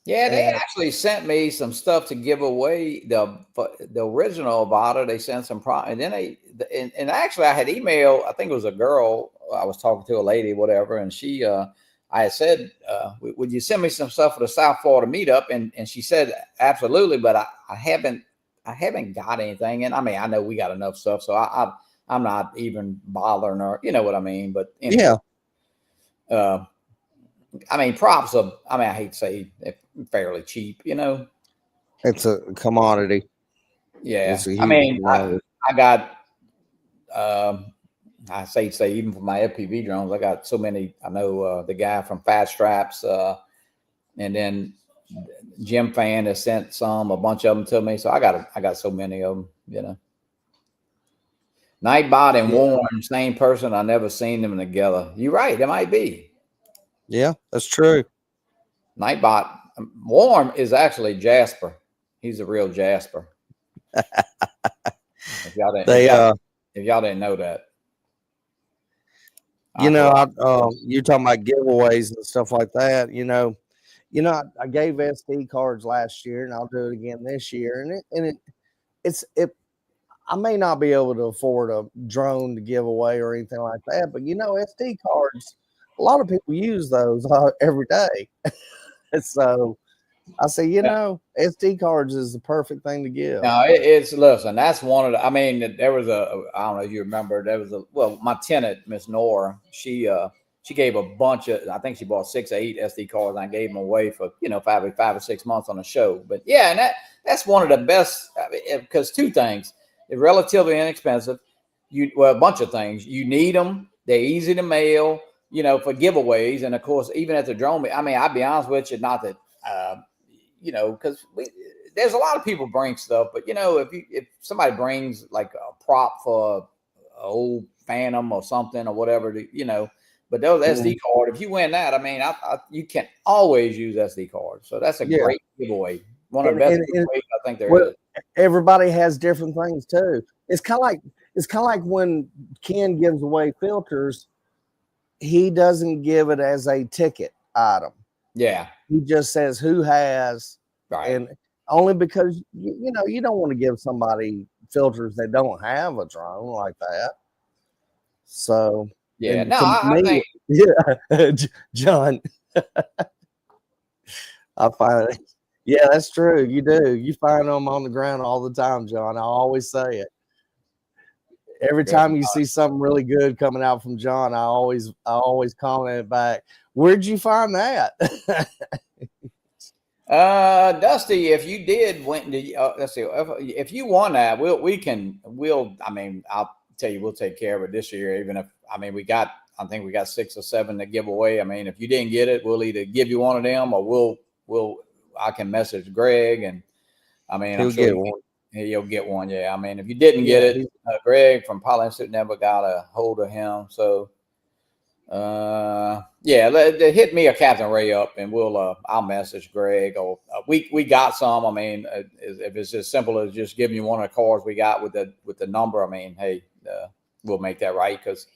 Yeah, they actually sent me some stuff to give away. The original Avata, they sent some and then and actually I had emailed, I think it was a girl, I was talking to a lady, whatever, and she I had said, would you send me some stuff for the South Florida meetup? And she said absolutely, but I haven't got anything. And I mean, I know we got enough stuff, so I'm not even bothering her, you know what I mean? But yeah. I mean, props are, I hate to say they're fairly cheap, It's a commodity. Yeah. I mean, I got, I say even for my FPV drones, I got so many. I know the guy from Fat Straps, and then Jim Fan has sent a bunch of them to me. So I got so many of them, Nightbot and Warren, same person. I never seen them together. You're right. They might be. Yeah, that's true. Nightbot, Warren is actually Jasper. He's a real Jasper. If y'all didn't know that. You're talking about giveaways and stuff like that. I gave SD cards last year, and I'll do it again this year. And I may not be able to afford a drone to give away or anything like that, but SD cards, a lot of people use those every day. So I say, SD cards is the perfect thing to give. No, listen, that's one of the, there was I don't know if you remember, my tenant, Miss Nora, she gave a bunch of, I think she bought 6 or 8 SD cards, and I gave them away for, 5 or 6 months on a show. But yeah, and that's one of the best, because two things, they're relatively inexpensive. A bunch of things, you need them. They're easy to mail, for giveaways. And of course, even at the drone, I'll be honest with you, not that, because there's a lot of people bring stuff, but if somebody brings like a prop for an old Phantom or something or whatever, but those SD card, if you win that, you can always use SD cards. So that's a great giveaway. One of the best giveaways I think there is. Everybody has different things too. It's kind of like when Ken gives away filters, he doesn't give it as a ticket item. Yeah. He just says who has, right. And only because you don't want to give somebody filters that don't have a drone like that. So Yeah, And no, to I me, think yeah, John, I find it. Yeah, that's true. You do. You find them on the ground all the time, John. I always say it. Every Greg, time you see something really good coming out from John, I always comment back. Where'd you find that? Dusty, if you did win, let's see, if you won that, I mean, I'll tell you, we'll take care of it this year. Even if, I mean, I think we got 6 or 7 to give away. I mean, if you didn't get it, we'll either give you one of them, or I can message Greg, and I mean, I'm sure he'll get one. Yeah. I mean, if you didn't get it, Greg from Poly Institute never got a hold of him. So, hit me or Captain Ray up, and I'll message Greg, or we got some. I mean, if it's as simple as just giving you one of the cards we got with the number, I mean, hey, we'll make that right. Because,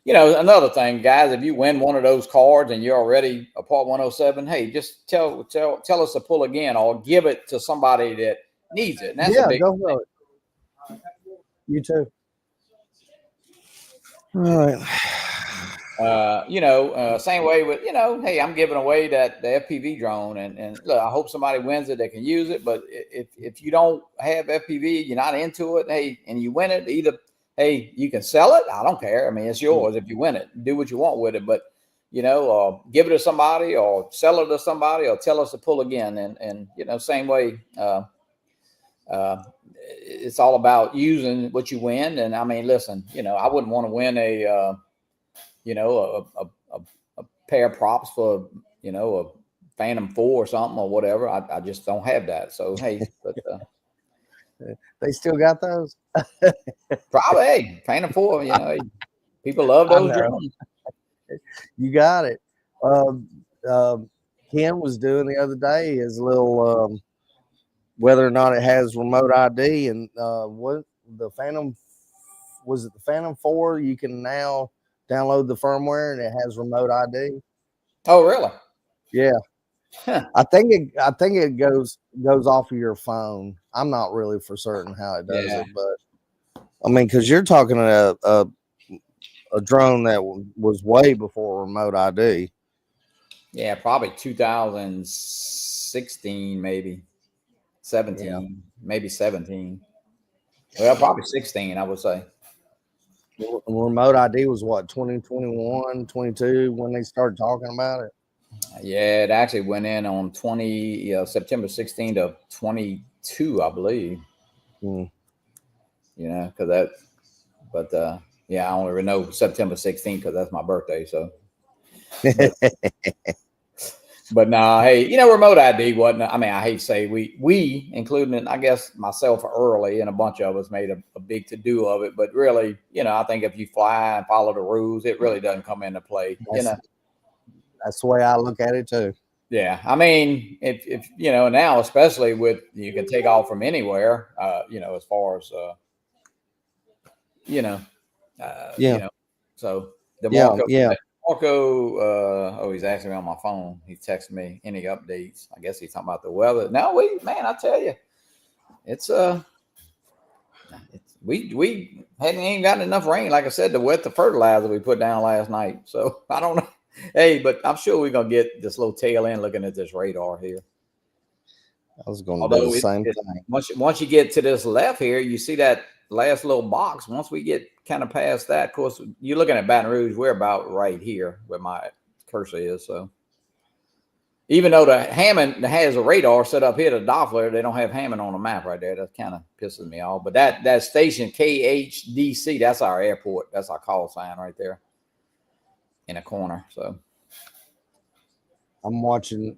you know, another thing, guys, if you win one of those cards and you're already a Part 107, hey, just tell us to pull again, or give it to somebody that needs it. And that's a big go for it. You too. All right. Same way with, hey, I'm giving away the FPV drone, and look, I hope somebody wins it that can use it. But if you don't have FPV, you're not into it, hey, and you win it, either, hey, you can sell it. I don't care. I mean, it's yours. If you win it, do what you want with it. But, give it to somebody, or sell it to somebody, or tell us to pull again. And same way, it's all about using what you win. And I mean, listen, I wouldn't want to win a pair of props for, a Phantom 4 or something or whatever. I just don't have that. So, hey, but they still got those? Probably, hey, Phantom 4, people love those drones. You got it. Ken was doing the other day his little whether or not it has remote ID, and what the Phantom, was it the Phantom 4? You can now download the firmware and it has remote ID. Oh, really? Yeah. Huh. I think it goes off of your phone. I'm not really for certain how it does it, but I mean, because you're talking a drone that was way before remote ID. Yeah, probably 2016, maybe 17, maybe 17. Well, probably 16, I would say. Remote ID was what, 2021, 22 when they started talking about it? Yeah, it actually went in on September 16 to 22, I believe. Because that, but I only know September 16 because that's my birthday. So, but no, hey, remote ID wasn't. I mean, I hate to say we, including, I guess, myself early, and a bunch of us made a big to do of it. But really, I think if you fly and follow the rules, it really doesn't come into play. That's the way I look at it too. Yeah, I mean, if now, especially with, you can take off from anywhere, as far as so the Marco, he's asking me on my phone. He texted me any updates. I guess he's talking about the weather. No, I tell you, we hadn't even gotten enough rain, like I said, to wet the fertilizer we put down last night. So I don't know. Hey, but I'm sure we're gonna get this little tail end looking at this radar here. I was going to do the same thing. Once you get to this left here, you see that last little box. Once we get kind of past that, of course, you're looking at Baton Rouge. We're about right here where my cursor is. So even though the Hammond has a radar set up here, the Doppler, they don't have Hammond on the map right there. That kind of pisses me off. But that station KHDC, that's our airport. That's our call sign right there in a corner. So I'm watching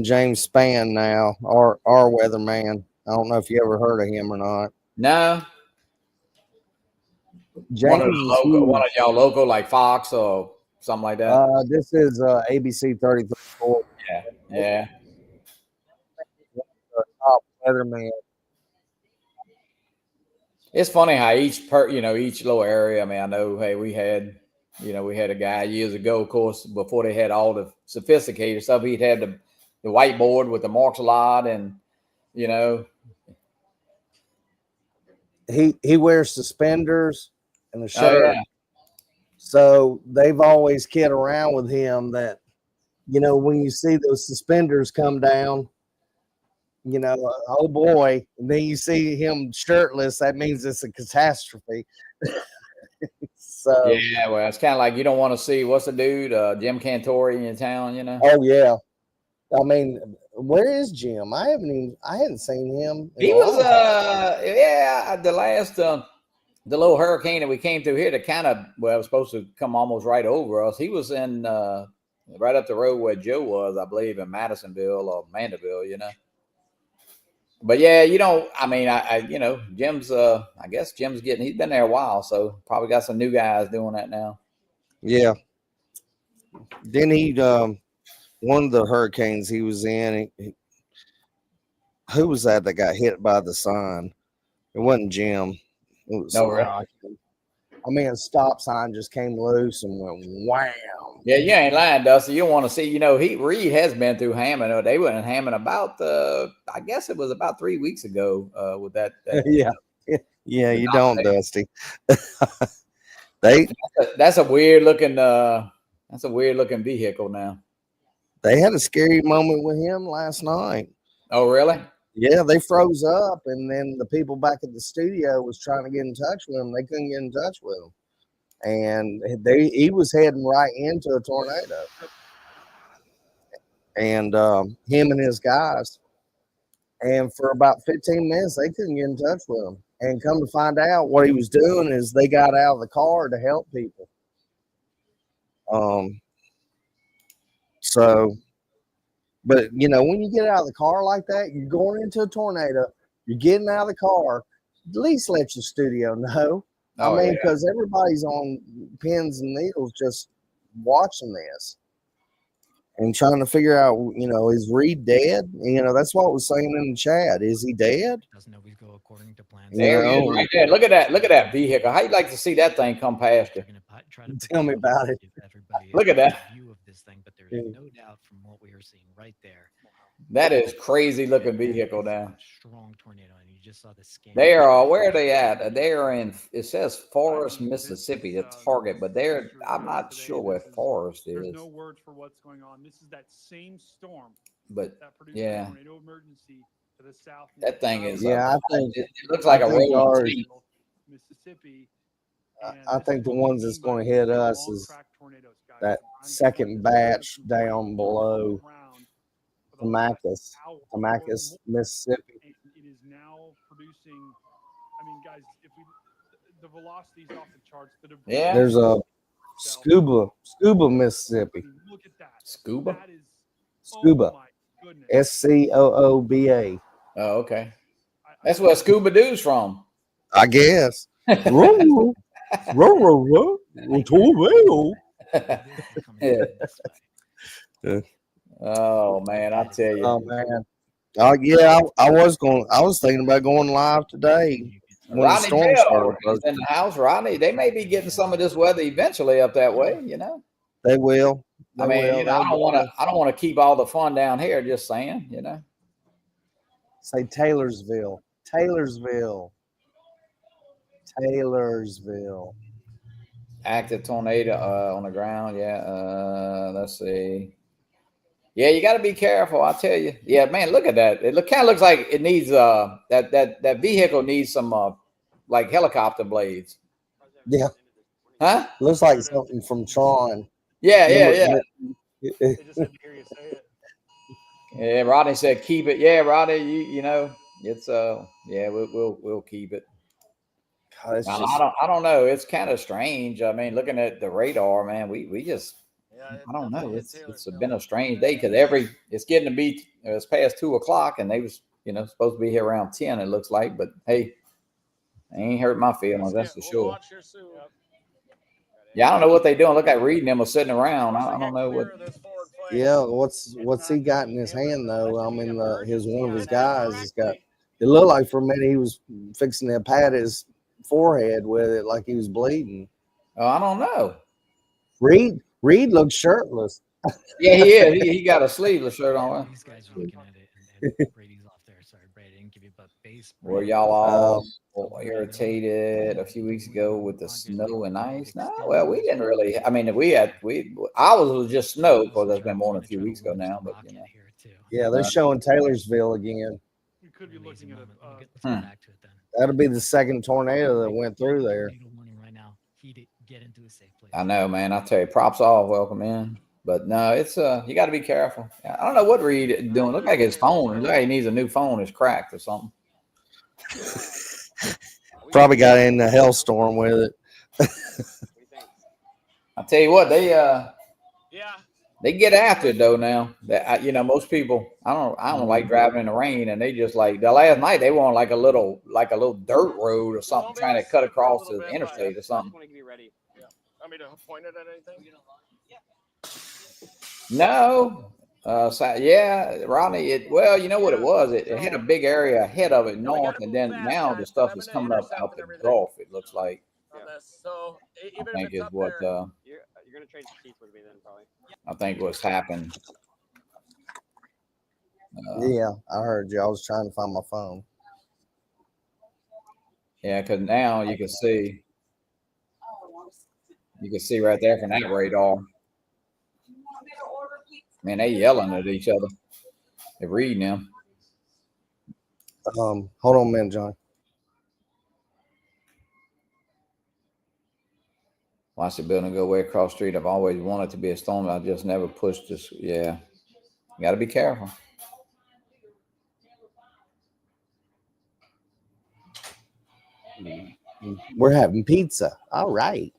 James Spann now, our weatherman. I don't know if you ever heard of him or not. No. James, one of y'all local, like Fox or something like that. This is ABC 33. Yeah. Top weatherman. It's funny how each little area. I mean, I know. Hey, we had a guy years ago, of course, before they had all the sophisticated stuff. He'd had the whiteboard with the marks a lot, and he wears suspenders and a shirt. Oh, yeah. So they've always kid around with him that, when you see those suspenders come down, oh boy, and then you see him shirtless, that means it's a catastrophe. So yeah, well, it's kind of like you don't want to see what's the dude, Jim Cantori in town, Oh yeah. I mean, where is Jim? I hadn't seen him. He was the last the little hurricane that we came through here that kind of was supposed to come almost right over us. He was in right up the road where Joe was, I believe, in Madisonville or Mandeville, But yeah, Jim's I guess Jim's he's been there a while, so probably got some new guys doing that now. Yeah. Then one of the hurricanes he was in, who was that got hit by the sign? It wasn't Jim. It was a stop sign just came loose and went wham. Yeah, you ain't lying, Dusty. You don't want to see, Reed has been through Hammond. They went in Hammond about I guess it was about 3 weeks ago with that. Yeah, you don't, Dusty. That's a weird looking vehicle now. They had a scary moment with him last night. Oh, really? Yeah, they froze up, and then the people back at the studio was trying to get in touch with him. They couldn't get in touch with him, and he was heading right into a tornado. And him and his guys, and for about 15 minutes, they couldn't get in touch with him. And come to find out, what he was doing is they got out of the car to help people. But when you get out of the car like that, you're going into a tornado, you're getting out of the car, at least let your studio know. Because everybody's on pins and needles just watching this and trying to figure out, is Reed dead? That's what I was saying in the chat. Is he dead? Doesn't always go according to plan. There he is right there. Look at that vehicle. How you like to see that thing come past you? Tell me about it. Look at that view of this thing, but there's no doubt from what we are seeing right there. That is crazy looking vehicle now. Strong tornado, and you just saw the scan. They are where are they at? They are in. It says Forest, Mississippi. The target, but I'm not sure where Forest is. There's no words for what's going on. This is that same storm. But that produced a tornado emergency to the south. That thing is. I think it looks like a rolling sheet. Mississippi. I think the ones that's going to hit us is that second batch down below Tamacus, Mississippi. It is now producing. Guys, the velocity's off the charts. Yeah. There's a Scuba, Mississippi. Look at that. Scuba. That is, Scuba. Oh my goodness. SCOOBA. Oh, okay. That's where Scuba Doo's from. I guess. Oh man, I tell you. Oh man. Yeah, I was thinking about going live today. Rodney Bell is in the house. Rodney, they may be getting some of this weather eventually up that way. They will. I don't want to keep all the fun down here. Just saying, Say Taylorsville. Active tornado on the ground. Yeah. Let's see. Yeah, you got to be careful. I tell you. Yeah, man, look at that. It kind of looks like it needs that vehicle needs some like helicopter blades. Yeah. Huh? Looks like something from Tron. Yeah. Yeah, Rodney said keep it. Yeah, Rodney, it's we'll keep it. God, I don't know. It's kind of strange. Looking at the radar, man, we just I don't know. It's been a strange day because it's getting to be it's past 2:00 and they was supposed to be here around 10. It looks like, but hey, they ain't hurt my feelings. That's for sure. Yeah, I don't know what they doing. Look like Reed and them are sitting around. I don't know what. Yeah, what's he got in his hand though? One of his guys has got. It looked like for a minute he was fixing to pat his forehead with it, like he was bleeding. Oh, I don't know. Reed looks shirtless. Yeah, he is. He got a sleeveless shirt on. These guys are looking at it, and Brady's off there. Sorry, Brady, I didn't give you, but were y'all all irritated a few weeks ago with the snow and ice? No, well, we didn't really. I mean, ours was just snow because that's been more than a few weeks ago now. But you know, Yeah, they're showing Taylorsville again. We could be looking at back to it then. That'll be the second tornado that went through there. Right now, he get into a safe place. I know, man. I tell you, props all welcome in. But no, it's you got to be careful. I don't know what Reed is doing. Look like his phone. Look like he needs a new phone. It's cracked or something. Probably got in the hailstorm with it. I tell you what, they get after it though now. That you know, most people I don't like driving in the rain, and they just like the last night they were on like a little dirt road or something, trying to cut across the interstate or something. I mean, to point it at anything? No. So, yeah, Rodney, well, you know what it was? It had a big area ahead of it north, and then now the stuff is coming up out the Gulf, it looks like. So I think is what you're gonna trade seats with me then, probably. I think what's happened. Yeah, I heard you. I was trying to find my phone. Yeah, because now you can see right there from that radar. Man, they yelling at each other. They're reading them. Hold on a minute, John. Watch the building go way across the street. I've always wanted to be a storm. I just never pushed this. Yeah, you got to be careful. We're having pizza. All right.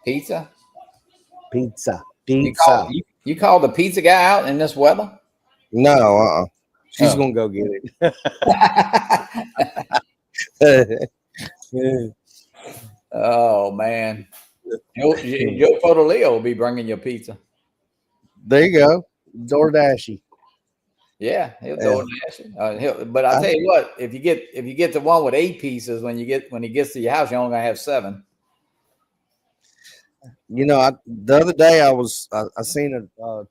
Pizza? Pizza. You called the pizza guy out in this weather? No, she's gonna go get it. Oh man, Joe Fodolio will be bringing you pizza. There you go, DoorDashy. Yeah, he'll DoorDash. But I'll tell you what, if you get the one with 8 pieces, when he gets to your house, you're only gonna have 7. You know, the other day I seen a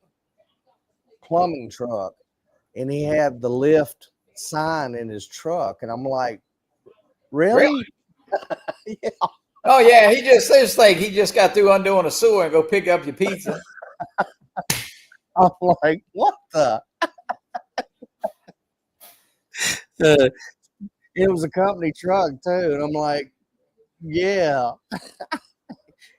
plumbing truck, and he had the lift sign in his truck, and I'm like, really? Yeah. Oh yeah, he just got through undoing a sewer and go pick up your pizza. I'm like, what the? It was a company truck too, and I'm like, yeah.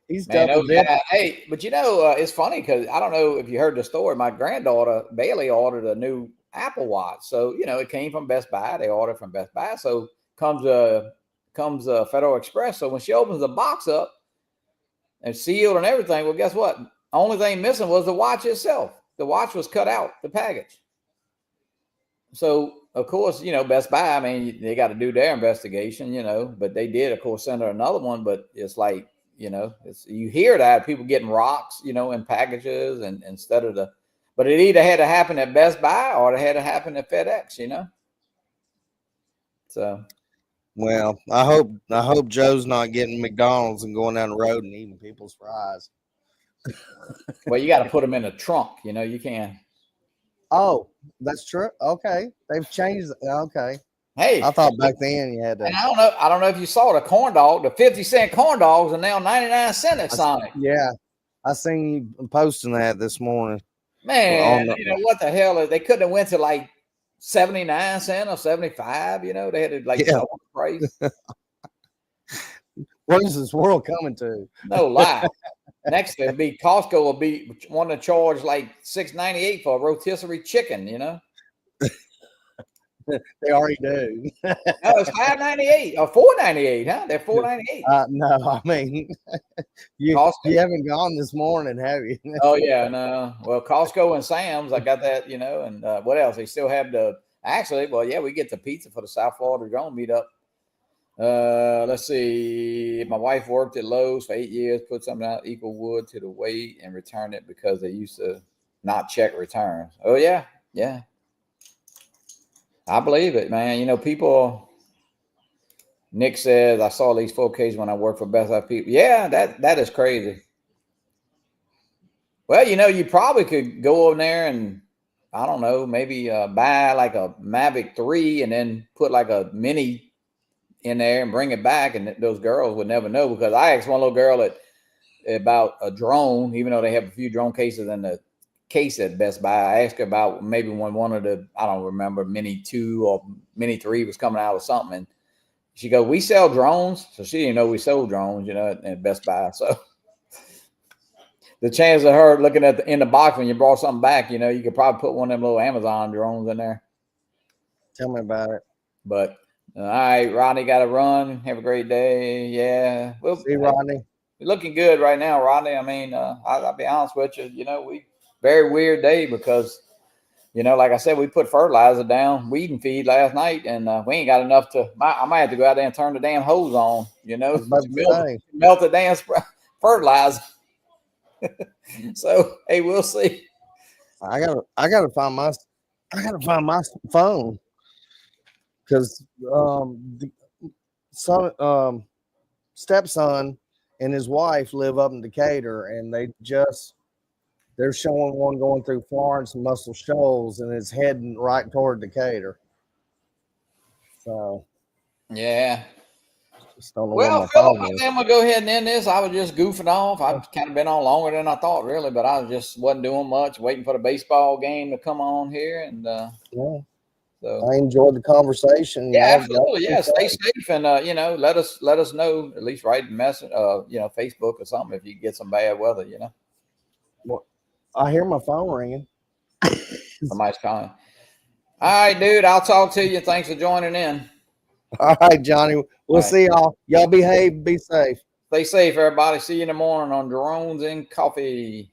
He's double dipping. Hey, but you know, it's funny because I don't know if you heard the story. My granddaughter Bailey ordered a new Apple Watch, so you know it came from Best Buy. They ordered from Best Buy, so comes Federal Express. So when she opens the box up and sealed and everything, well, guess what? Only thing missing was the watch itself. The watch was cut out the package. So of course, you know, Best Buy. I mean, they got to do their investigation, you know, but they did, of course, send her another one. But it's like, you know, you hear that people getting rocks, you know, in packages, and instead of but it either had to happen at Best Buy or it had to happen at FedEx, you know. So, well, I hope Joe's not getting McDonald's and going down the road and eating people's fries. Well, you got to put them in a trunk, you know. You can't. Oh, that's true. Okay, they've changed. Okay. Hey, I thought back then you had to. And I don't know if you saw the corn dog. The 50-cent corn dogs are now 99 cents at Sonic. Yeah, I seen you posting that this morning. Man, you know what the hell? They couldn't have went to like 79 cents or 75. You know, they had to like double the price. What is this world coming to? No lie. Next, it'll be Costco will be wanting to charge like $6.98 for a rotisserie chicken. You know. They already do. No, it's $5.98 or $4.98, huh? They're $4.98. No, I mean, you haven't gone this morning, have you? Oh yeah, no. Well, Costco and Sam's, I got that, you know, and what else? They still have we get the pizza for the South Florida Drone meetup. Let's see. My wife worked at Lowe's for 8 years, put something out, equal wood to the weight, and returned it because they used to not check returns. Oh yeah, yeah. I believe it, man. You know, people. Nick says I saw these 4Ks when I worked for Best Buy people. Yeah, that is crazy. Well, you know, you probably could go over there and I don't know, maybe buy like a Mavic 3 and then put like a mini in there and bring it back, and those girls would never know, because I asked one little girl about a drone, even though they have a few drone cases in the case at Best Buy. I asked her about maybe when one of the, I don't remember, Mini 2 or Mini 3 was coming out with something, and she goes, "We sell drones," so she didn't know we sold drones, at Best Buy. So the chance of her looking at in the box when you brought something back, you could probably put one of them little Amazon drones in there. Tell me about it. But all right, Rodney, got to run. Have a great day. Yeah, well, See, Rodney. We're looking good right now, Rodney. I mean, I'll be honest with you. We very weird day because, like I said, we put fertilizer down, weed and feed last night, and we ain't got enough I might have to go out there and turn the damn hose on. Melt the damn fertilizer. So hey, we'll see. I gotta find my phone, because stepson and his wife live up in Decatur, and they're showing one going through Florence and Muscle Shoals, and it's heading right toward Decatur. So yeah. Just don't know well, Philip, I'm gonna go ahead and end this. I was just goofing off. I've kind of been on longer than I thought, really, but I just wasn't doing much, waiting for the baseball game to come on here, and so I enjoyed the conversation. Yeah, absolutely. Yeah, stay safe, and let us know, at least write a message, Facebook or something if you get some bad weather. Well, I hear my phone ringing. Somebody's calling. All right, dude. I'll talk to you. Thanks for joining in. All right, Johnny. We'll see y'all. Y'all behave. Be safe. Stay safe, everybody. See you in the morning on Drones and Coffee.